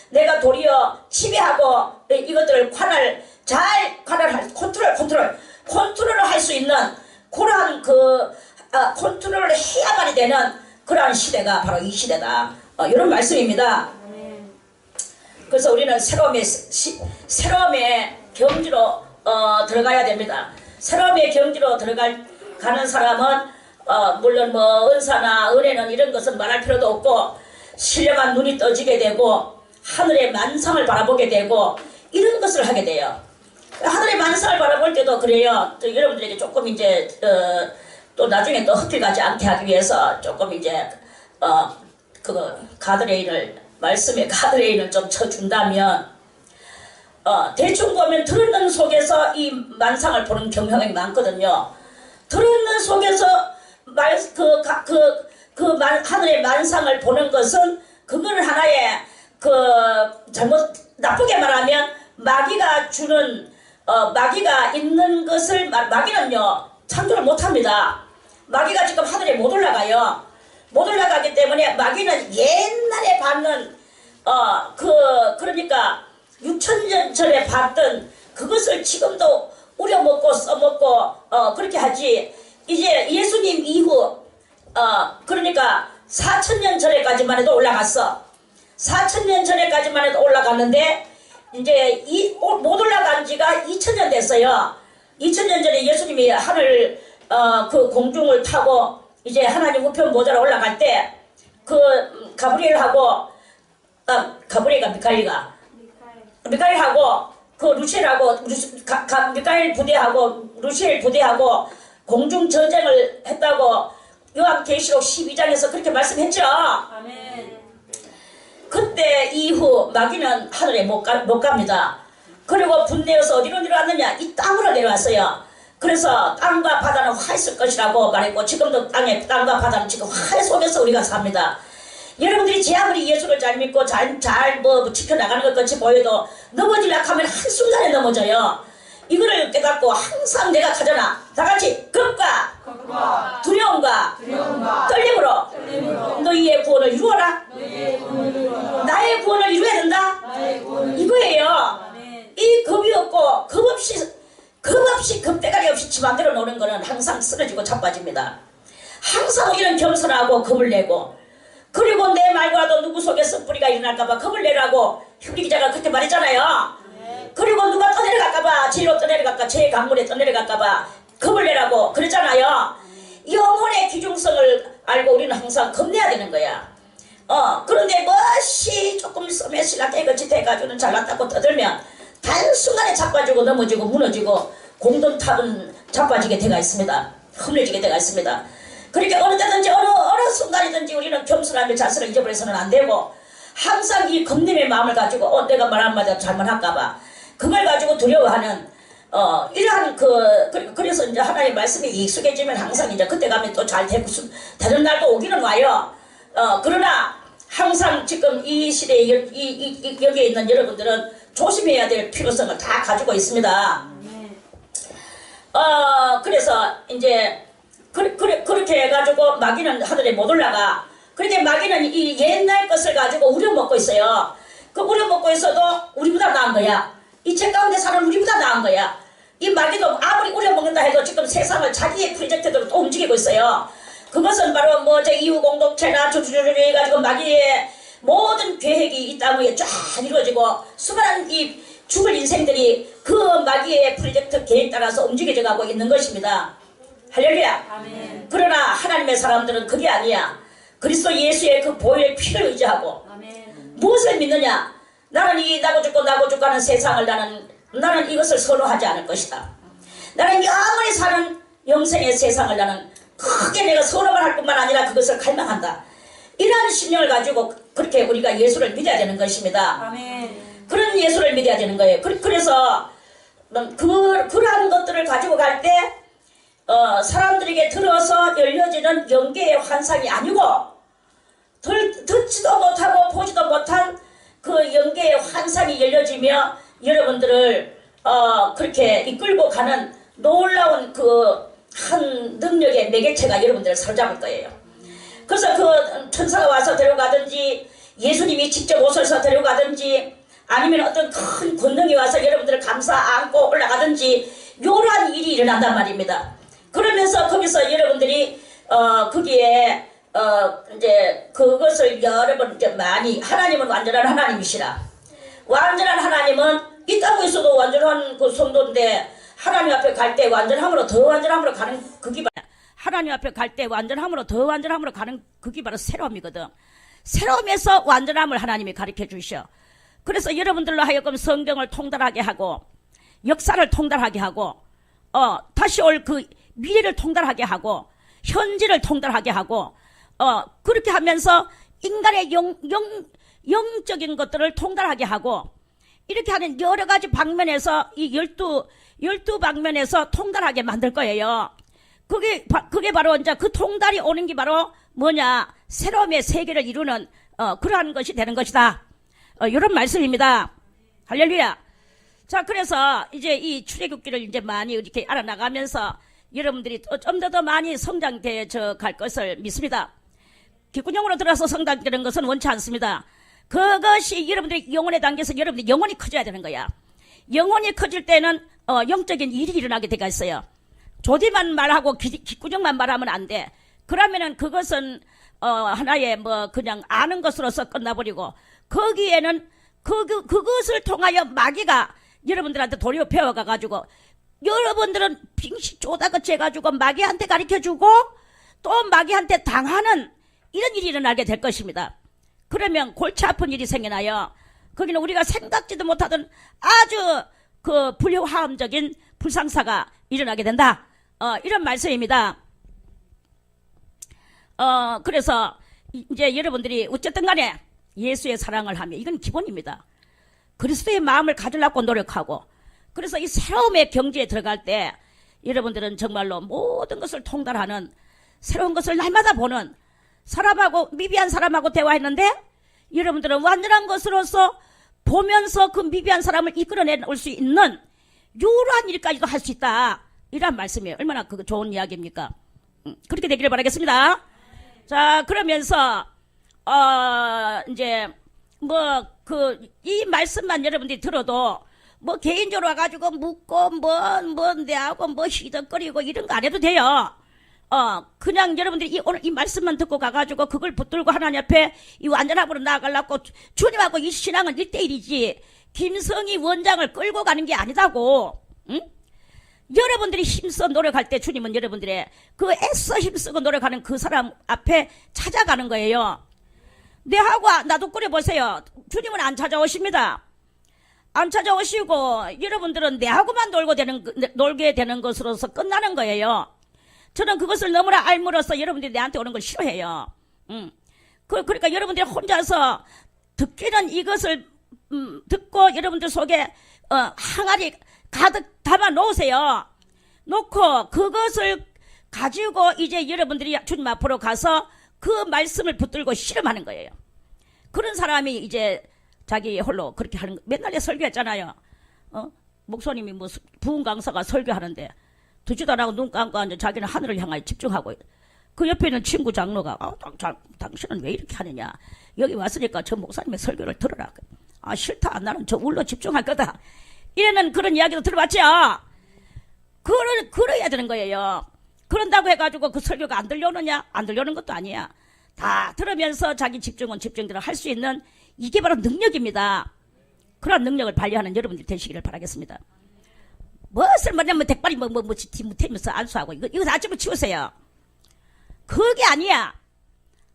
내가 도리어 지배하고 이것들을 컨트롤을 할 수 있는 그러한 컨트롤을 해야만이 되는 그러한 시대가 바로 이 시대다. 이런 말씀입니다. 그래서 우리는 새로움의 경지로 들어가야 됩니다. 새로움의 경지로 가는 사람은 물론 뭐 은사나 은혜는 이런 것은 말할 필요도 없고, 신령한 눈이 떠지게 되고 하늘의 만상을 바라보게 되고 이런 것을 하게 돼요. 하늘의 만상을 바라볼 때도 그래요. 또 여러분들에게 조금 이제 또 나중에 또 헛길 가지 않게 하기 위해서 조금 이제 말씀의 가드레인을 좀 쳐준다면, 대충 보면 들었는 속에서 이 만상을 보는 경향이 많거든요. 들었는 속에서 하늘의 만상을 보는 것은 그거는 하나의 나쁘게 말하면 마귀가 주는 마귀가 있는 것을 마귀는요 창조를 못합니다. 마귀가 지금 하늘에 못 올라가요. 못 올라가기 때문에 마귀는 옛날에 받는 그러니까 6,000년 전에 봤던 그것을 지금도 우려먹고 써먹고 그렇게 하지. 이제 예수님 이후 그러니까 4,000년 전에까지만 해도 올라갔어. 4,000년 전에까지만 해도 올라갔는데 이제 못 올라간 지가 2,000년 됐어요. 2,000년 전에 예수님이 하늘 그 공중을 타고 이제 하나님 우편 보좌로 올라갈 때 그 가브리엘하고 미카엘하고 그 루시엘하고 미카엘 부대하고 루시엘 부대하고 공중 전쟁을 했다고 요한계시록 12장에서 그렇게 말씀했죠. 아멘. 그때 이후 마귀는 하늘에 못 갑니다. 그리고 분내어서 어디로 내려왔느냐? 이 땅으로 내려왔어요. 그래서 땅과 바다는 화 있을 것이라고 말했고, 지금도 땅과 바다는 지금 화 속에서 우리가 삽니다. 여러분들이 제 아무리 예수를 잘 믿고 잘 지켜나가는 것 같이 보여도 넘어지려고 하면 한순간에 넘어져요. 이거를 깨닫고 항상 내가 가잖아. 다같이 겁과 두려움과 떨림으로 너희의 구원을 이루어라. 나의 구원을 이루어야 된다. 이거예요. 이 겁이 없고 겁없이 겁대가리 없이 지 맘대로 노는 거는 항상 쓰러지고 자빠집니다. 항상 우리는 겸손하고 겁을 내고, 그리고 내 말과도 누구 속에 썩뿌리가 일어날까봐 겁을 내라고 휴리 기자가 그렇게 말했잖아요. 그리고 누가 떠내려갈까봐, 죄로 떠내려갈까, 죄의 강물에 떠내려갈까봐 겁을 내라고 그랬잖아요. 영혼의 귀중성을 알고 우리는 항상 겁내야 되는 거야. 그런데 무엇이 조금 썸에시나 깨끗이 돼가지고는 잘났다고 떠들면 단순간에 자빠지고 넘어지고 무너지고 공동탑은 자빠지게 돼가 있습니다. 험해지게 돼가 있습니다. 그러니까 어느 때든지 어느 순간이든지 우리는 겸손하게 자신을 잊어버려서는 안 되고, 항상 이 겁냄의 마음을 가지고 내가 말 한마디 잘못할까봐 그걸 가지고 두려워하는 이러한 그래서 이제 하나님의 말씀이 익숙해지면 항상 이제 그때 가면 또 잘 되고 다른 날도 오기는 와요. 그러나 항상 지금 이 시대에 여기에 있는 여러분들은 조심해야 될 필요성을 다 가지고 있습니다. 그래서 이제 그렇게 해가지고 마귀는 하늘에 못 올라가. 그렇게 마귀는 이 옛날 것을 가지고 우려먹고 있어요. 그 우려먹고 있어도 우리보다 나은 거야. 이 책 가운데 사는 우리보다 나은 거야. 이 마귀도 아무리 우려먹는다 해도 지금 세상을 자기의 프로젝트대로 또 움직이고 있어요. 그것은 바로 이후 공동체나 주주주주 해가지고 마귀의 모든 계획이 이 땅 위에 쫙 이루어지고 수많은 이 죽을 인생들이 그 마귀의 프로젝트 계획 따라서 움직여져 가고 있는 것입니다. 할렐루야. 아멘. 그러나 하나님의 사람들은 그게 아니야. 그리스도 예수의 그 보혈의 피를 의지하고 아멘. 무엇을 믿느냐? 나는 이 나고 죽고 하는 세상을 나는 이것을 선호하지 않을 것이다. 나는 영원히 사는 영생의 세상을 나는 크게 내가 선호만 할 뿐만 아니라 그것을 갈망한다. 이러한 신령을 가지고 그렇게 우리가 예수를 믿어야 되는 것입니다. 아멘. 그런 예수를 믿어야 되는 거예요. 그래서 그러한 것들을 가지고 갈 때 사람들에게 들어서 열려지는 영계의 환상이 아니고 듣지도 못하고 보지도 못한 그 영계의 환상이 열려지며 여러분들을 그렇게 이끌고 가는 놀라운 그 한 능력의 매개체가 여러분들을 사로잡을 거예요. 그래서 그 천사가 와서 데려가든지 예수님이 직접 오셔서 데려가든지 아니면 어떤 큰 권능이 와서 여러분들을 감싸 안고 올라가든지 이러한 일이 일어난단 말입니다. 그러면서 거기서 여러분들이 거기에 이제 그것을 여러 번 이제 많이 하나님은 완전한 하나님이시라. 완전한 하나님은 이 땅에 있어도 완전한 그 성도인데 하나님 앞에 갈 때 완전함으로 더 완전함으로 가는 그게 하나님 앞에 갈 때 완전함으로 더 완전함으로 가는 그게 바로 새로움이거든. 새로움에서 완전함을 하나님이 가르쳐 주셔. 그래서 여러분들로 하여금 성경을 통달하게 하고 역사를 통달하게 하고 다시 올 그 미래를 통달하게 하고 현재를 통달하게 하고 그렇게 하면서 인간의 영적인 것들을 통달하게 하고 이렇게 하는 여러 가지 방면에서 이 12 방면에서 통달하게 만들 거예요. 그게 바로 이제 그 통달이 오는 게 바로 뭐냐? 새로움의 세계를 이루는 그러한 것이 되는 것이다. 이런 말씀입니다. 할렐루야. 자, 그래서 이제 이 출애굽기를 이제 많이 이렇게 알아나가면서 여러분들이 좀 더 많이 성장되어 갈 것을 믿습니다. 귓구녕으로 들어서 성장되는 것은 원치 않습니다. 그것이 여러분들이 영혼에 담겨서 여러분들이 영혼이 커져야 되는 거야. 영혼이 커질 때는 영적인 일이 일어나게 되어 있어요. 조디만 말하고 귓구녕만 말하면 안 돼. 그러면은 그것은 하나의 뭐 그냥 아는 것으로서 끝나버리고 거기에는 그것을 통하여 마귀가 여러분들한테 도리어 배워가가지고 여러분들은 빙시 쪼다같이 해가지고 마귀한테 가르쳐주고 또 마귀한테 당하는 이런 일이 일어나게 될 것입니다. 그러면 골치 아픈 일이 생겨나요. 거기는 우리가 생각지도 못하던 아주 그 불효화음적인 불상사가 일어나게 된다. 이런 말씀입니다. 그래서 이제 여러분들이 어쨌든 간에 예수의 사랑을 하며 이건 기본입니다. 그리스도의 마음을 가지려고 노력하고 그래서 이 새로움의 경지에 들어갈 때 여러분들은 정말로 모든 것을 통달하는 새로운 것을 날마다 보는 사람하고 미비한 사람하고 대화했는데 여러분들은 완전한 것으로서 보면서 그 미비한 사람을 이끌어내올 수 있는 이러한 일까지도 할 수 있다. 이런 말씀이에요. 얼마나 그 좋은 이야기입니까? 그렇게 되기를 바라겠습니다. 자, 그러면서 이제 뭐 이 말씀만 여러분들이 들어도 뭐 개인적으로 와가지고 묻고 뭐 내하고 뭐 희덕거리고 이런 거 안 해도 돼요. 그냥 여러분들이 오늘 이 말씀만 듣고 가가지고 그걸 붙들고 하나님 앞에 이 완전함으로 나아가려고 주님하고 이 신앙은 1대1이지 김성희 원장을 끌고 가는 게 아니다고. 응? 여러분들이 힘써 노력할 때 주님은 여러분들의 그 애써 힘쓰고 노력하는 그 사람 앞에 찾아가는 거예요. 내하고 나도 끓여보세요. 주님은 안 찾아오십니다. 안 찾아오시고 여러분들은 내하고만 놀게 되는 것으로서 끝나는 거예요. 저는 그것을 너무나 알므로써 여러분들이 내한테 오는 걸 싫어해요. 그러니까 여러분들이 혼자서 듣기는 이것을 듣고 여러분들 속에 항아리 가득 담아 놓으세요. 놓고 그것을 가지고 이제 여러분들이 주님 앞으로 가서 그 말씀을 붙들고 실험하는 거예요. 그런 사람이 이제 자기 홀로 그렇게 하는 거. 맨날 설교했잖아요. 목사님이 뭐 부흥 강사가 설교하는데 듣지도 안 하고 눈 감고 앉아 자기는 하늘을 향하여 집중하고 그 옆에 있는 친구 장로가 당신은 왜 이렇게 하느냐. 여기 왔으니까 저 목사님의 설교를 들어라. 싫다. 나는 저 울로 집중할 거다. 이래는 그런 이야기도 들어봤죠. 그래야 되는 거예요. 그런다고 해가지고 그 설교가 안 들려오느냐? 안 들려오는 것도 아니야. 다 들으면서 자기 집중은 집중대로 할 수 있는 이게 바로 능력입니다. 그런 능력을 발휘하는 여러분들이 되시기를 바라겠습니다. 무엇을 뭐냐면 대빨이 못하면서 안수하고 이거 다 집어치우세요. 그게 아니야.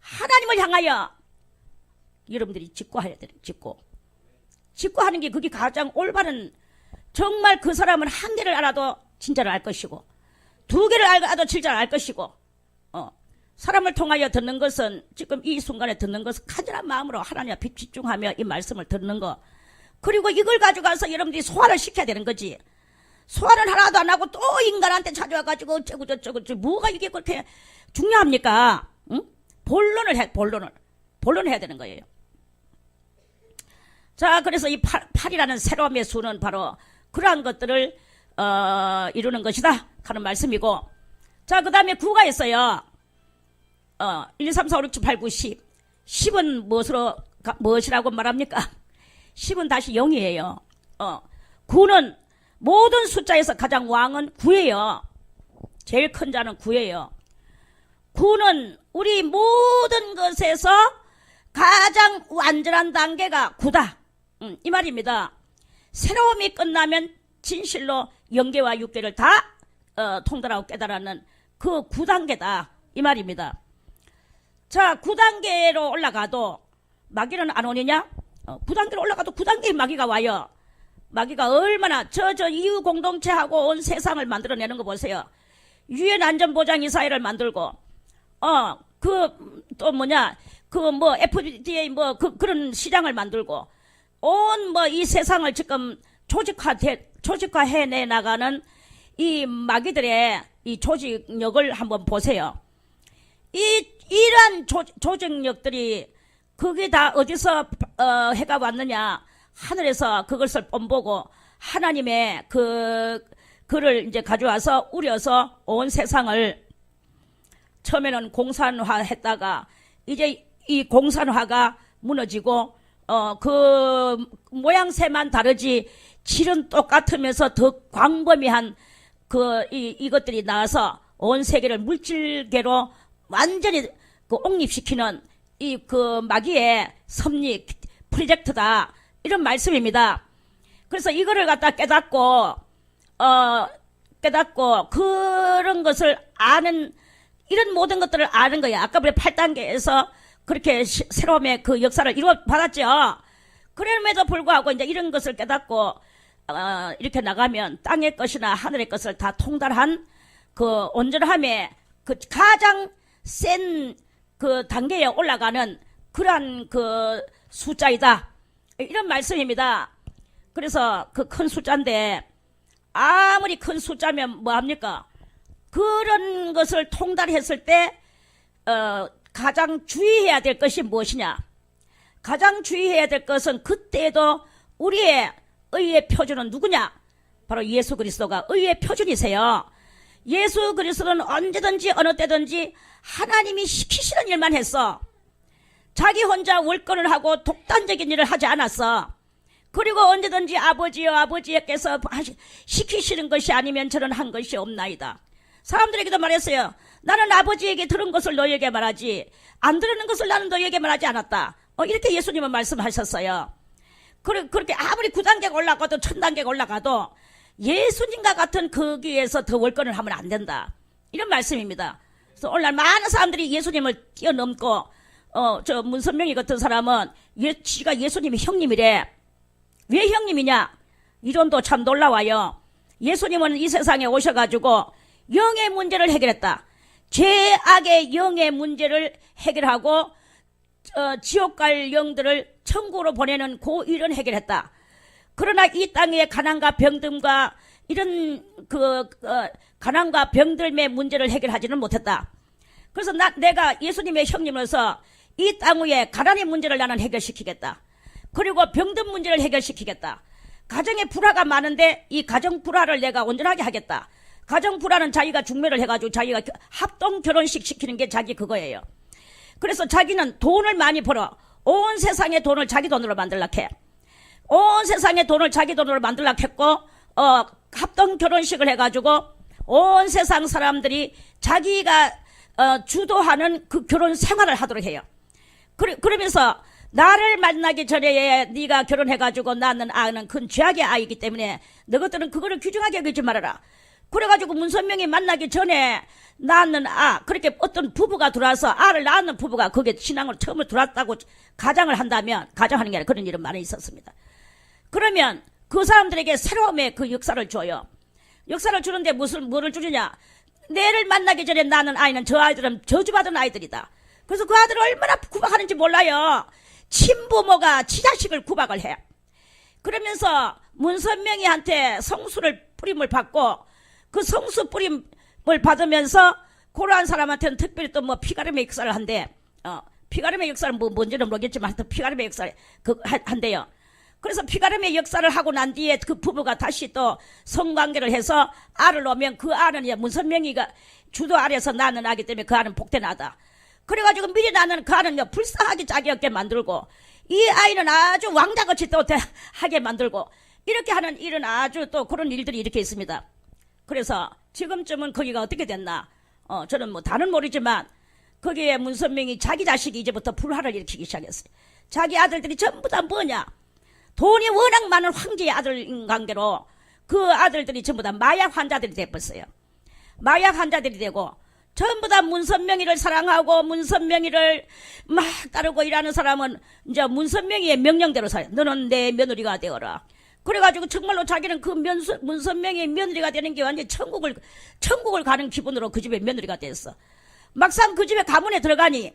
하나님을 향하여 여러분들이 직고해야 돼요. 직고하는 게 그게 가장 올바른, 정말 그 사람은 한 개를 알아도 진짜를 알 것이고, 두 개를 알아도 진짜를 알 것이고, 사람을 통하여 듣는 것은, 지금 이 순간에 듣는 것은 간절한 마음으로 하나님 앞에 집중하며 이 말씀을 듣는 거, 그리고 이걸 가져가서 여러분들이 소화를 시켜야 되는 거지. 소화를 하나도 안 하고 또 인간한테 찾아와가지고 어쩌고 저쩌고 뭐가 이게 그렇게 중요합니까? 응? 본론을 해야 되는 거예요. 자, 그래서 이 8이라는 새로움의 수는 바로 그러한 것들을 이루는 것이다 하는 말씀이고, 자, 그 다음에 9가 있어요. 1, 2, 3, 4, 5, 6, 7, 8, 9, 10. 10은 무엇이라고 말합니까? 10은 다시 0이에요. 9는 모든 숫자에서 가장 왕은 9예요. 제일 큰 자는 9예요. 9는 우리 모든 것에서 가장 완전한 단계가 9다. 이 말입니다. 새로움이 끝나면 진실로 영계와 육계를 다 통달하고 깨달아는 그 9단계다. 이 말입니다. 자, 9단계로 올라가도 마귀는 안 오느냐? 9단계로 올라가도 9단계의 마귀가 와요. 마귀가 얼마나 이유 공동체하고 온 세상을 만들어내는 거 보세요. 유엔 안전보장 이사회를 만들고, FDA 그런 시장을 만들고, 이 세상을 지금 조직화해 나가는 이 마귀들의 이 조직력을 한번 보세요. 이러한 조직력들이 그게 다 어디서 해가 왔느냐? 하늘에서 그것을 뽐보고 하나님의 그를 이제 가져와서 우려서 온 세상을 처음에는 공산화했다가 이제 이 공산화가 무너지고 그 모양새만 다르지 질은 똑같으면서 더 광범위한 이것들이 나와서 온 세계를 물질계로 완전히 옹립시키는 그 마귀의 섭리 프로젝트다. 이런 말씀입니다. 그래서 이거를 갖다 깨닫고 그런 것을 아는, 이런 모든 것들을 아는 거야. 아까 우리 8단계에서 그렇게 새로움의 그 역사를 이루어받았죠. 그럼에도 불구하고 이제 이런 것을 깨닫고 이렇게 나가면 땅의 것이나 하늘의 것을 다 통달한 그 온전함의 그 가장 센 그 단계에 올라가는 그러한 그 숫자이다. 이런 말씀입니다. 그래서 그 큰 숫자인데, 아무리 큰 숫자면 뭐합니까? 그런 것을 통달했을 때 가장 주의해야 될 것이 무엇이냐? 가장 주의해야 될 것은 그때도 우리의 의의 표준은 누구냐? 바로 예수 그리스도가 의의 표준이세요. 예수 그리스도는 언제든지 어느 때든지 하나님이 시키시는 일만 했어. 자기 혼자 월권을 하고 독단적인 일을 하지 않았어. 그리고 언제든지 아버지께서 시키시는 것이 아니면 저는 한 것이 없나이다. 사람들에게도 말했어요. 나는 아버지에게 들은 것을 너희에게 말하지 안 들은 것을 나는 너희에게 말하지 않았다. 이렇게 예수님은 말씀하셨어요. 그렇게 아무리 9단계가 올라가도 1000단계가 올라가도 예수님과 같은 거기에서 더 월권을 하면 안 된다. 이런 말씀입니다. 그래서 오늘날 많은 사람들이 예수님을 뛰어넘고 저 문선명이 같은 사람은 지가 예수님이 형님이래. 왜 형님이냐? 이론도 참 놀라워요. 예수님은 이 세상에 오셔가지고 영의 문제를 해결했다. 죄악의 영의 문제를 해결하고 지옥 갈 영들을 천국으로 보내는 그 일은 해결했다. 그러나 이 땅의 가난과 병듦과 이런 가난과 병듦의 문제를 해결하지는 못했다. 그래서 내가 예수님의 형님으로서 이 땅 위에 가난의 문제를 나는 해결시키겠다. 그리고 병든 문제를 해결시키겠다. 가정에 불화가 많은데 이 가정 불화를 내가 온전하게 하겠다. 가정 불화는 자기가 중매를 해가지고 자기가 합동 결혼식 시키는 게 자기 그거예요. 그래서 자기는 돈을 많이 벌어 온 세상의 돈을 자기 돈으로 만들려고 해. 온 세상의 돈을 자기 돈으로 만들려고 했고 합동 결혼식을 해가지고 온 세상 사람들이 자기가 주도하는 그 결혼 생활을 하도록 해요. 그러면서 나를 만나기 전에 네가 결혼해가지고 낳는 아는 큰 죄악의 아이기 때문에 너희들은 그거를 귀중하게 여기지 말아라. 그래가지고 문선명이 만나기 전에 낳는 그렇게 어떤 부부가 들어와서 알을 낳는 부부가 거기에 신앙으로 처음으로 들어왔다고 가정을 한다면, 가정하는 게 아니라 그런 일은 많이 있었습니다. 그러면 그 사람들에게 새로움의 그 역사를 줘요. 역사를 주는데 뭐를 주느냐? 내를 만나기 전에 낳는 아이는 저 아이들은 저주받은 아이들이다. 그래서 그 아들을 얼마나 구박하는지 몰라요. 친부모가 지자식을 구박을 해. 그러면서 문선명이한테 성수를 뿌림을 받고 그 성수 뿌림을 받으면서 고려한 사람한테는 특별히 또 뭐 피가름의 역사를 한대. 피가름의 역사는 뭔지는 모르겠지만 하여튼 피가름의 역사를 한대요. 그래서 피가름의 역사를 하고 난 뒤에 그 부부가 다시 또 성관계를 해서 알을 놓으면 그 알은 이제 문선명이가 주도 아래에서 낳는 아기 때문에 그 알은 복되나다. 그래가지고 미리 낳는 그 알은 불쌍하게 자기 없게 만들고 이 아이는 아주 왕자같이 또 하게 만들고 이렇게 하는 일은 아주 또 그런 일들이 이렇게 있습니다. 그래서 지금쯤은 거기가 어떻게 됐나? 저는 뭐 다는 모르지만 거기에 문선명이 자기 자식이 이제부터 불화를 일으키기 시작했어요. 자기 아들들이 전부 다 뭐냐? 돈이 워낙 많은 황제의 아들인 관계로 그 아들들이 전부 다 마약 환자들이 되었어요. 마약 환자들이 되고 전부 다 문선명이를 사랑하고 문선명이를 막 따르고 일하는 사람은 이제 문선명이의 명령대로 살아요. 너는 내 며느리가 되어라. 그래가지고 정말로 자기는 그 문선명의 며느리가 되는 게 완전히 천국을 가는 기분으로 그 집에 며느리가 됐어. 막상 그 집에 가문에 들어가니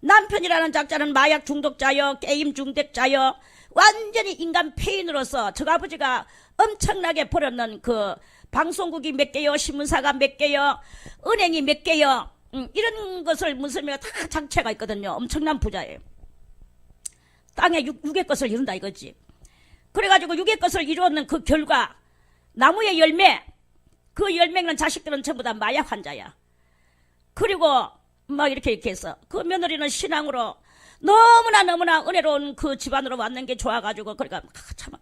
남편이라는 작자는 마약 중독자여, 게임 중독자여, 완전히 인간 폐인으로서 저 아버지가 엄청나게 벌었는 그 방송국이 몇 개요, 신문사가 몇 개요, 은행이 몇 개요, 이런 것을 문선명이가 다 장치가 있거든요. 엄청난 부자예요. 땅에 육의 것을 이룬다 이거지. 그래가지고 육의 것을 이루었는 그 결과 나무의 열매, 그 열매는 자식들은 전부 다 마약 환자야. 그리고 막 이렇게 해서 그 며느리는 신앙으로 너무나 은혜로운 그 집안으로 왔는 게 좋아가지고 그러니까 참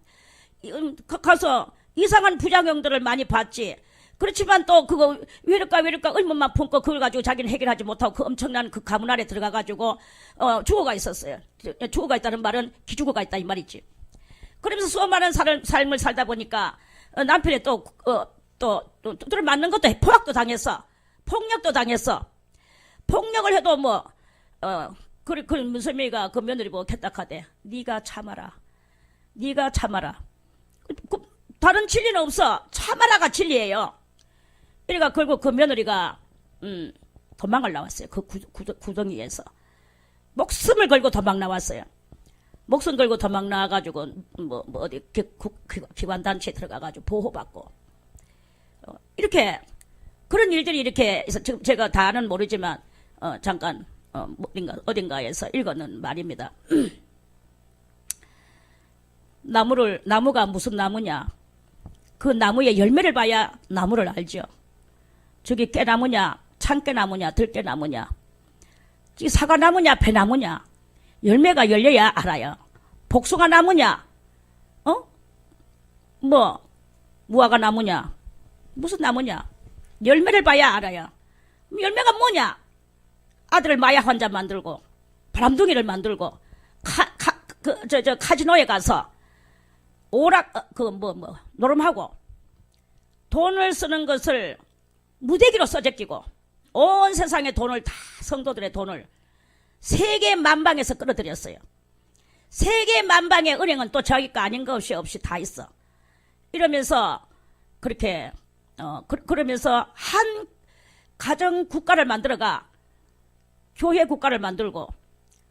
가서 이상한 부작용들을 많이 봤지. 그렇지만 또 그거 왜일까 의문만 품고 그걸 가지고 자기는 해결하지 못하고 그 엄청난 그 가문 안에 들어가가지고 죽어가 있었어요. 죽어가 있다는 말은 기죽어가 있다 이 말이지. 그러면서 수많은 삶을 살다 보니까 남편이 또 맞는 것도 포악도 당했어. 폭력도 당했어. 폭력을 해도 그 문선명이가 그 며느리 보고 개딱하대. 네가 참아라. 다른 진리는 없어. 참아라가 진리예요. 그러니까 결국 그 며느리가 도망을 나왔어요. 그 구덩이에서 목숨을 걸고 도망 나왔어요. 목숨 걸고 도망 나와가지고 어디 기관단체에 들어가가지고 보호받고 이렇게 그런 일들이 이렇게 해서 지금 제가 다는 모르지만 잠깐 어딘가에서 읽었는 말입니다. 나무가 무슨 나무냐? 그 나무의 열매를 봐야 나무를 알죠. 저기 깨나무냐, 참깨나무냐, 들깨나무냐, 사과나무냐, 배나무냐, 열매가 열려야 알아요. 복숭아 나무냐, 무화과 나무냐, 무슨 나무냐, 열매를 봐야 알아요. 열매가 뭐냐? 아들을 마약 환자 만들고, 바람둥이를 만들고, 카지노에 가서, 노름하고, 돈을 쓰는 것을 무대기로 써제끼고, 온 세상의 돈을 다, 성도들의 돈을 세계 만방에서 끌어들였어요. 세계 만방의 은행은 또 자기 거 아닌 것이 없이 다 있어. 이러면서, 그렇게, 그러면서 한 가정 국가를 만들어가, 교회 국가를 만들고,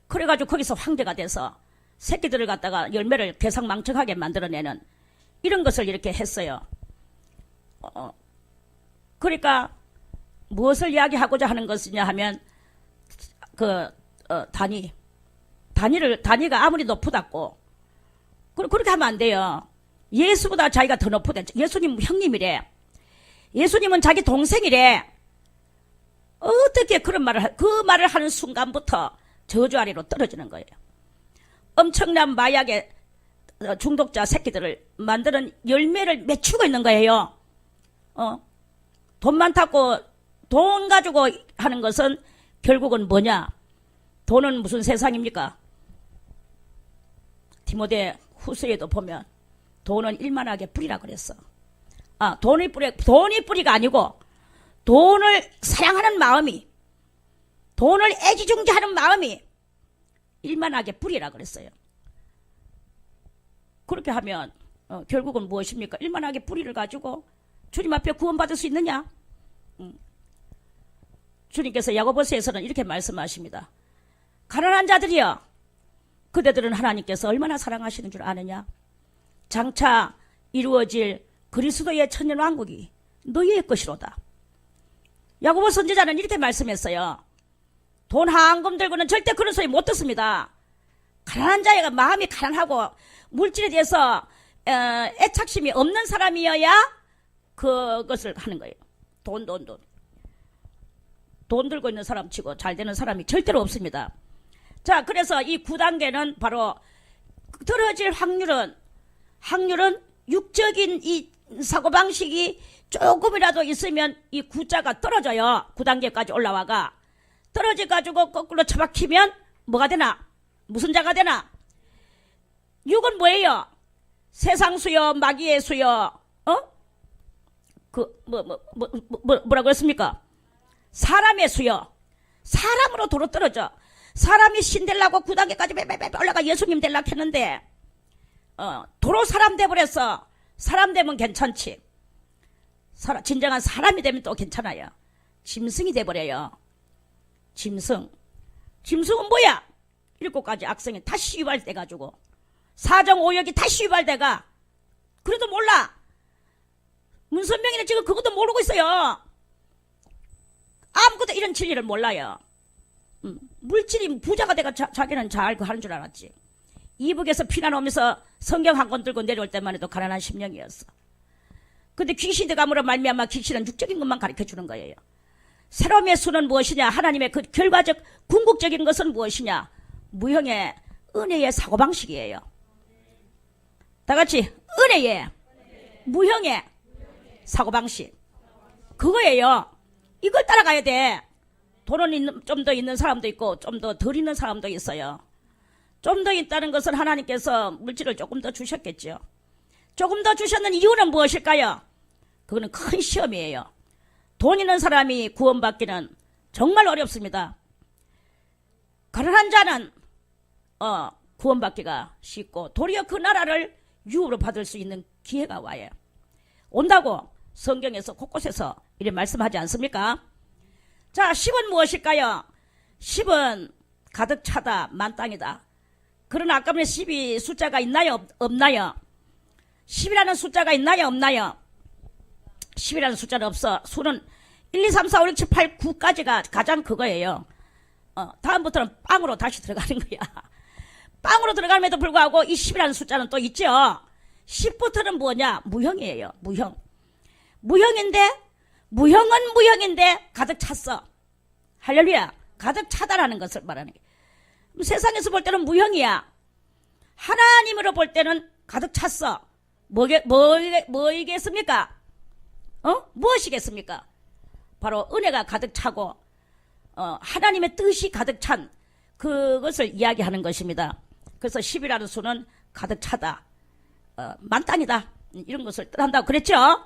그래가지고 거기서 황제가 돼서 새끼들을 갖다가 열매를 대상망측하게 만들어내는 이런 것을 이렇게 했어요. 그러니까 무엇을 이야기하고자 하는 것이냐 하면 단위가 아무리 높다고 그렇게 하면 안 돼요. 예수보다 자기가 더 높으대. 예수님 형님이래. 예수님은 자기 동생이래. 어떻게 그 말을 하는 순간부터 저주 아래로 떨어지는 거예요. 엄청난 마약의 중독자 새끼들을 만드는 열매를 맺히고 있는 거예요. 돈 많다고 돈 가지고 하는 것은 결국은 뭐냐? 돈은 무슨 세상입니까? 디모데 후서에도 보면 돈은 일만하게 뿌리라 그랬어. 돈이 뿌리가 아니고 돈을 사랑하는 마음이, 돈을 애지중지하는 마음이 일만하게 뿌리라 그랬어요. 그렇게 하면 결국은 무엇입니까? 일만하게 뿌리를 가지고 주님 앞에 구원받을 수 있느냐? 주님께서 야고보서에서는 이렇게 말씀하십니다. 가난한 자들이여, 그대들은 하나님께서 얼마나 사랑하시는 줄 아느냐? 장차 이루어질 그리스도의 천년왕국이 너희의 것이로다. 야고보 선지자는 이렇게 말씀했어요. 돈 한 금 들고는 절대 그런 소리 못 듣습니다. 가난한 자가 마음이 가난하고 물질에 대해서 애착심이 없는 사람이어야 그것을 하는 거예요. 돈 들고 있는 사람 치고 잘 되는 사람이 절대로 없습니다. 자, 그래서 이 9단계는 바로 떨어질 확률은 육적인 이 사고방식이 조금이라도 있으면 이 9자가 떨어져요. 9단계까지 올라와가. 떨어져가지고 거꾸로 처박히면 뭐가 되나? 무슨 자가 되나? 6은 뭐예요? 세상 수요, 마귀의 수요, 뭐라고 했습니까? 사람의 수요. 사람으로 도로 떨어져. 사람이 신 되려고 9단계까지 올라가 예수님 되려고 했는데, 도로 사람 돼버렸어. 사람 되면 괜찮지. 진정한 사람이 되면 또 괜찮아요. 짐승이 돼버려요. 짐승은 뭐야? 7가지 악성이 다시 유발돼가지고, 사정오역이 다시 유발돼가. 그래도 몰라. 문선명이는 지금 그것도 모르고 있어요. 아무것도 이런 진리를 몰라요. 물질이 부자가 돼가 자기는 잘 하는 줄 알았지. 이북에서 피난 오면서 성경 한 권 들고 내려올 때만 해도 가난한 심령이었어. 근데 귀신이 감으로 말미암아 귀신은 육적인 것만 가르쳐주는 거예요. 새로움의 수는 무엇이냐? 하나님의 그 결과적 궁극적인 것은 무엇이냐? 무형의 은혜의 사고방식이에요. 다같이 은혜의 무형의 사고방식, 그거예요. 이걸 따라가야 돼. 돈은 좀 더 있는 사람도 있고 좀 더 덜 있는 사람도 있어요. 좀 더 있다는 것은 하나님께서 물질을 조금 더 주셨겠죠. 조금 더 주셨는 이유는 무엇일까요? 그거는 큰 시험이에요. 돈 있는 사람이 구원받기는 정말 어렵습니다. 가난한 자는 구원받기가 쉽고 도리어 그 나라를 유업으로 받을 수 있는 기회가 와요. 온다고 성경에서 곳곳에서 이렇게 말씀하지 않습니까? 자, 10은 무엇일까요? 10은 가득 차다, 만땅이다. 그러나 아까 전에 10이 숫자가 있나요? 없나요? 10이라는 숫자가 있나요? 없나요? 10이라는 숫자는 없어. 수는 1, 2, 3, 4, 5, 6, 7, 8, 9까지가 가장 그거예요. 다음부터는 빵으로 다시 들어가는 거야. 빵으로 들어감에도 불구하고 이 10이라는 숫자는 또 있죠. 10부터는 뭐냐? 무형이에요. 무형은 무형인데 가득 찼어. 할렐루야. 가득 차다라는 것을 말하는 게. 세상에서 볼 때는 무형이야. 하나님으로 볼 때는 가득 찼어. 뭐이겠습니까? 무엇이겠습니까? 바로 은혜가 가득 차고 하나님의 뜻이 가득 찬 그것을 이야기하는 것입니다. 그래서 10이라는 수는 가득 차다, 만땅이다, 이런 것을 뜻한다고 그랬죠.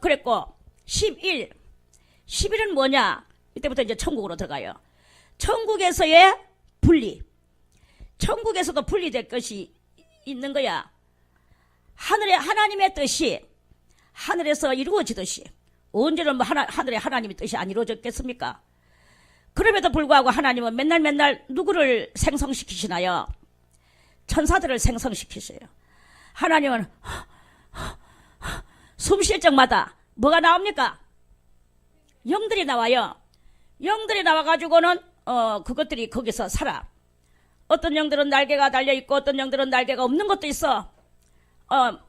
그랬고 11은 뭐냐? 이때부터 이제 천국으로 들어가요. 천국에서의 분리. 천국에서도 분리될 것이 있는 거야. 하나님의 뜻이 하늘에서 이루어지듯이, 언제는 하늘에 하나님의 뜻이 안 이루어졌겠습니까? 그럼에도 불구하고 하나님은 맨날 누구를 생성시키시나요? 천사들을 생성시키셔요. 하나님은 숨 쉴 적마다 뭐가 나옵니까? 영들이 나와요. 영들이 나와가지고는 그것들이 거기서 살아. 어떤 영들은 날개가 달려있고 어떤 영들은 날개가 없는 것도 있어.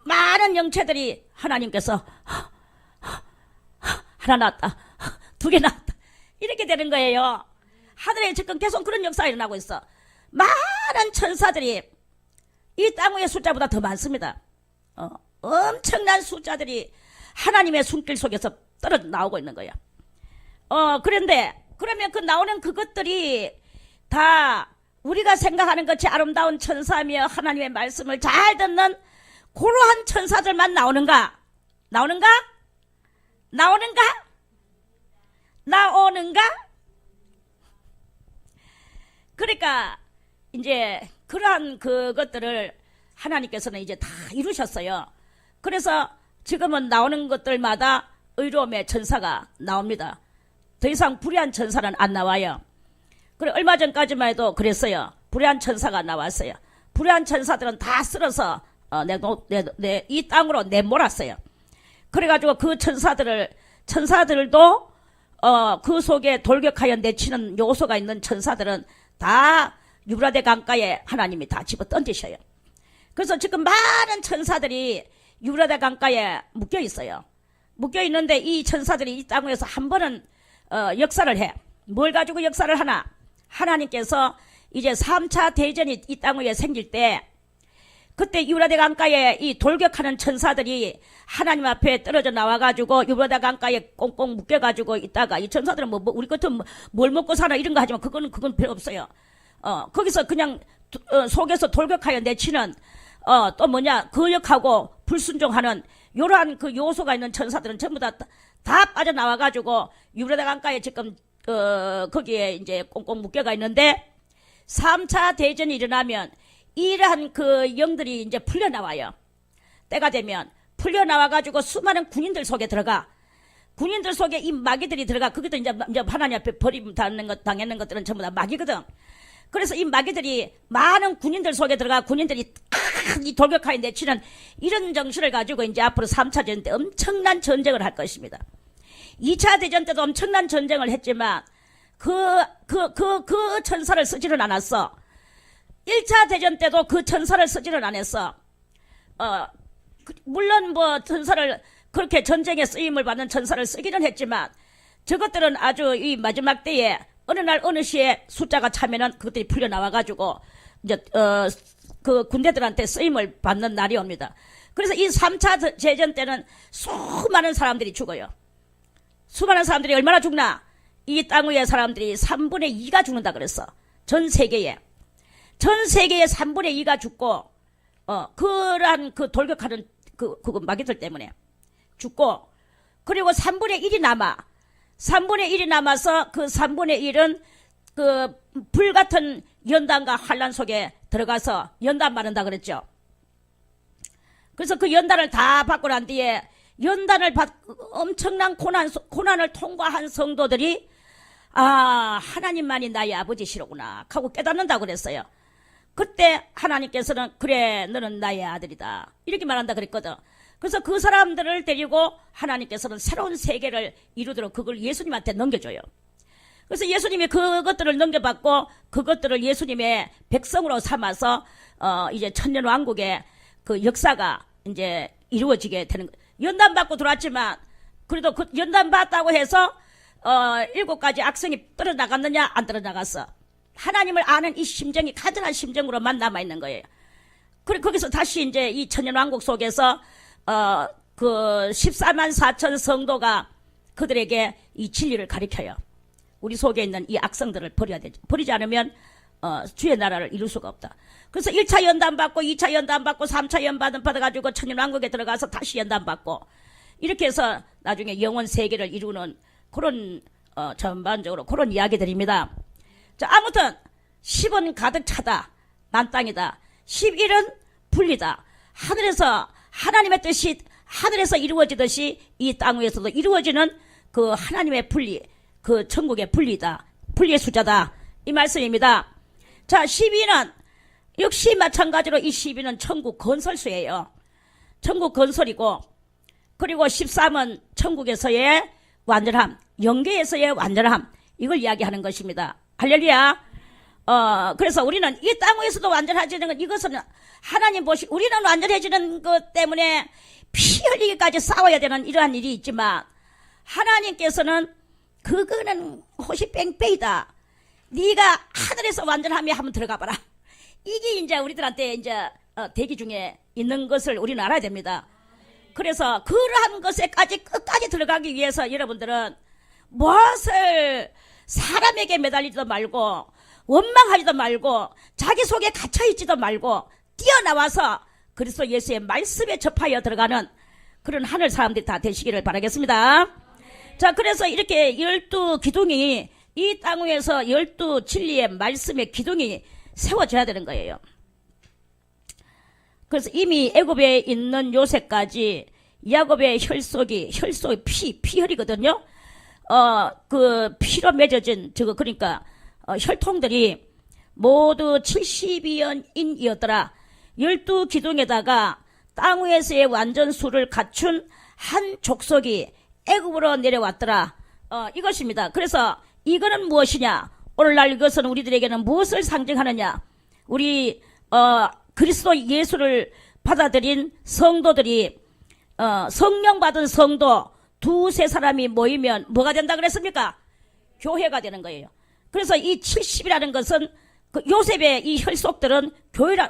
많은 영체들이 하나님께서 하나 나왔다, 2개 나왔다, 이렇게 되는 거예요. 하늘에 지금 계속 그런 역사가 일어나고 있어. 많은 천사들이 이 땅 위의 숫자보다 더 많습니다. 엄청난 숫자들이 하나님의 손길 속에서 떨어져 나오고 있는 거야. 그런데 그러면 그 나오는 그것들이 다 우리가 생각하는 것이 아름다운 천사며 하나님의 말씀을 잘 듣는 그러한 천사들만 나오는가? 나오는가? 나오는가? 나오는가? 그러니까 이제 그러한 그것들을 하나님께서는 이제 다 이루셨어요. 그래서 지금은 나오는 것들마다 의로움의 천사가 나옵니다. 더 이상 불의한 천사는 안 나와요. 그래 얼마 전까지만 해도 그랬어요. 불의한 천사가 나왔어요. 불의한 천사들은 다 쓸어서 이 땅으로 내몰았어요. 그래가지고 그 천사들도 그 속에 돌격하여 내치는 요소가 있는 천사들은 다 유브라데 강가에 하나님이 다 집어 던지셔요. 그래서 지금 많은 천사들이 유브라데 강가에 묶여 있어요. 묶여 있는데 이 천사들이 이 땅에서 한 번은 역사를 해. 뭘 가지고 역사를 하나? 하나님께서 이제 3차 대전이 이 땅 위에 생길 때 그때 유브라데 강가에 이 돌격하는 천사들이 하나님 앞에 떨어져 나와가지고 유브라데 강가에 꽁꽁 묶여가지고 있다가 이 천사들은 우리 같은 뭘 먹고 사나 이런 거 하지만 그건 필요 없어요. 거기서 그냥 속에서 돌격하여 내치는 또 뭐냐 거역하고 불순종하는 요러한 그 요소가 있는 천사들은 전부 다 빠져나와가지고 유브라데 강가에 지금 거기에 이제 꽁꽁 묶여가 있는데 3차 대전이 일어나면 이러한 그 영들이 이제 풀려나와요. 때가 되면 풀려나와가지고 수많은 군인들 속에 들어가. 군인들 속에 이 마귀들이 들어가. 거기도 이제 하나님 앞에 버림 당했는 것들은 전부 다 마귀거든. 그래서 이 마귀들이 많은 군인들 속에 들어가 군인들이 이 돌격하에 내치는 이런 정신을 가지고 이제 앞으로 3차 대전 때 엄청난 전쟁을 할 것입니다. 2차 대전 때도 엄청난 전쟁을 했지만 그 천사를 쓰지는 않았어. 1차 대전 때도 그 천사를 쓰지는 않았어. 물론 뭐 천사를 그렇게 전쟁에 쓰임을 받는 천사를 쓰기는 했지만 저것들은 아주 이 마지막 때에 어느 날 어느 시에 숫자가 차면은 그것들이 풀려 나와가지고 이제 그 군대들한테 쓰임을 받는 날이 옵니다. 그래서 이 3차 대전 때는 수많은 사람들이 죽어요. 수많은 사람들이 얼마나 죽나? 이 땅 위의 사람들이 3분의 2가 죽는다 그랬어. 전 세계에 3분의 2가 죽고 그러한 그 돌격하는 그 마귀들 때문에 죽고 그리고 3분의 1이 남아. 3분의 1이 남아서 그 3분의 1은 그 불같은 연단과 환란 속에 들어가서 연단 받는다 그랬죠. 그래서 그 연단을 다 받고 난 뒤에 엄청난 고난을 통과한 성도들이 하나님만이 나의 아버지시로구나 하고 깨닫는다고 그랬어요. 그때 하나님께서는 그래 너는 나의 아들이다 이렇게 말한다 그랬거든. 그래서 그 사람들을 데리고 하나님께서는 새로운 세계를 이루도록 그걸 예수님한테 넘겨줘요. 그래서 예수님이 그것들을 넘겨받고 그것들을 예수님의 백성으로 삼아서 이제 천년왕국의 그 역사가 이제 이루어지게 되는 거예요. 연단받고 들어왔지만 그래도 그 연단받다고 해서 7가지 악성이 떨어나갔느냐? 안 떨어나갔어. 하나님을 아는 이 심정이 가증한 심정으로만 남아있는 거예요. 그래 거기서 다시 이제 이 천년왕국 속에서 그 14만 4천 성도가 그들에게 이 진리를 가르쳐요. 우리 속에 있는 이 악성들을 버려야 되죠. 버리지 않으면 주의 나라를 이룰 수가 없다. 그래서 1차 연단받고 2차 연단받고 3차 연단 받아가지고 천년왕국에 들어가서 다시 연단받고 이렇게 해서 나중에 영원 세계를 이루는 그런 전반적으로 그런 이야기들입니다. 자, 아무튼 10은 가득 차다. 만땅이다. 11은 분리다. 하늘에서 하나님의 뜻이 하늘에서 이루어지듯이 이 땅 위에서도 이루어지는 그 하나님의 분리, 그 천국의 분리다. 분리의 숫자다. 이 말씀입니다. 자, 12는 역시 마찬가지로 이 12는 천국 건설수예요. 천국 건설이고 그리고 13은 천국에서의 완전함, 영계에서의 완전함 이걸 이야기하는 것입니다. 할렐루야. 그래서 우리는 이 땅 위에서도 완전해지는 건 이것은 하나님 보시 우리는 완전해지는 것 때문에 피 흘리기까지 싸워야 되는 이러한 일이 있지만 하나님께서는 그거는 호시 뺑뺑이다. 네가 하늘에서 완전함에 한번 들어가 봐라. 이게 이제 우리들한테 이제 대기 중에 있는 것을 우리는 알아야 됩니다. 그래서 그러한 것에까지 끝까지 들어가기 위해서 여러분들은 무엇을 사람에게 매달리지도 말고 원망하지도 말고 자기 속에 갇혀있지도 말고 뛰어나와서 그리스도 예수의 말씀에 접하여 들어가는 그런 하늘 사람들이 다 되시기를 바라겠습니다. 자, 그래서 이렇게 12기둥이 이 땅 위에서 12진리의 말씀의 기둥이 세워져야 되는 거예요. 그래서 이미 애굽에 있는 요새까지 야곱의 혈속이 피혈이거든요. 그 피로 맺어진 그러니까 혈통들이 모두 72연인이었더라. 12기둥에다가 땅 위에서의 완전수를 갖춘 한 족속이 애굽으로 내려왔더라. 이것입니다. 그래서 이거는 무엇이냐? 오늘날 이것은 우리들에게는 무엇을 상징하느냐? 우리 그리스도 예수를 받아들인 성도들이 성령 받은 성도 두세 사람이 모이면 뭐가 된다 그랬습니까? 교회가 되는 거예요. 그래서 이 70이라는 것은 그 요셉의 이 혈속들은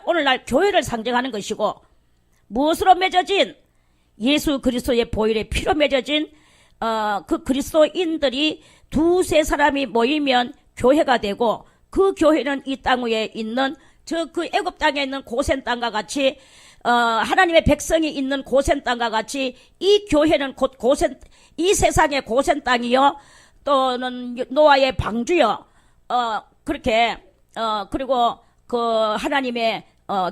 오늘날 교회를 상징하는 것이고, 무엇으로 맺어진? 예수 그리스도의 보혈의 피로 맺어진 그 그리스도인들이 두세 사람이 모이면 교회가 되고, 그 교회는 이 땅 위에 있는 그 애굽 땅에 있는 고센 땅과 같이 하나님의 백성이 있는 고센 땅과 같이 이 교회는 곧 이 세상의 고센 땅이요, 또는 노아의 방주요, 그렇게 그리고 그 하나님의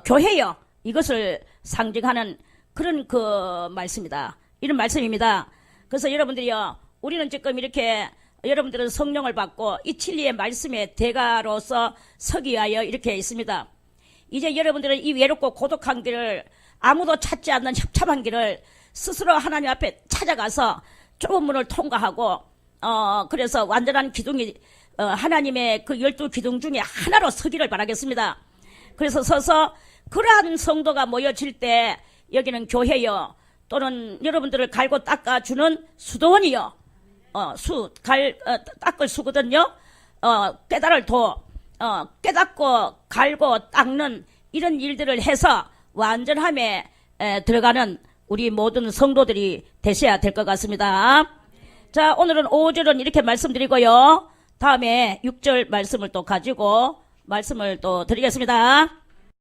교회요, 이것을 상징하는 그런 그 말씀이다. 이런 말씀입니다. 그래서 여러분들이요, 우리는 지금 이렇게 여러분들은 성령을 받고 이 진리의 말씀의 대가로서 서기 위하여 이렇게 있습니다. 이제 여러분들은 이 외롭고 고독한 길을, 아무도 찾지 않는 협참한 길을 스스로 하나님 앞에 찾아가서 좁은 문을 통과하고 그래서 완전한 기둥이 하나님의 그 12기둥 중에 하나로 서기를 바라겠습니다. 그래서 서서 그러한 성도가 모여질 때 여기는 교회요, 또는 여러분들을 갈고 닦아주는 수도원이요, 닦을 수거든요. 깨달을 깨닫고 갈고 닦는 이런 일들을 해서 완전함에 들어가는 우리 모든 성도들이 되셔야 될 것 같습니다. 자, 오늘은 5절은 이렇게 말씀드리고요, 다음에 6절 말씀을 또 가지고 말씀을 또 드리겠습니다.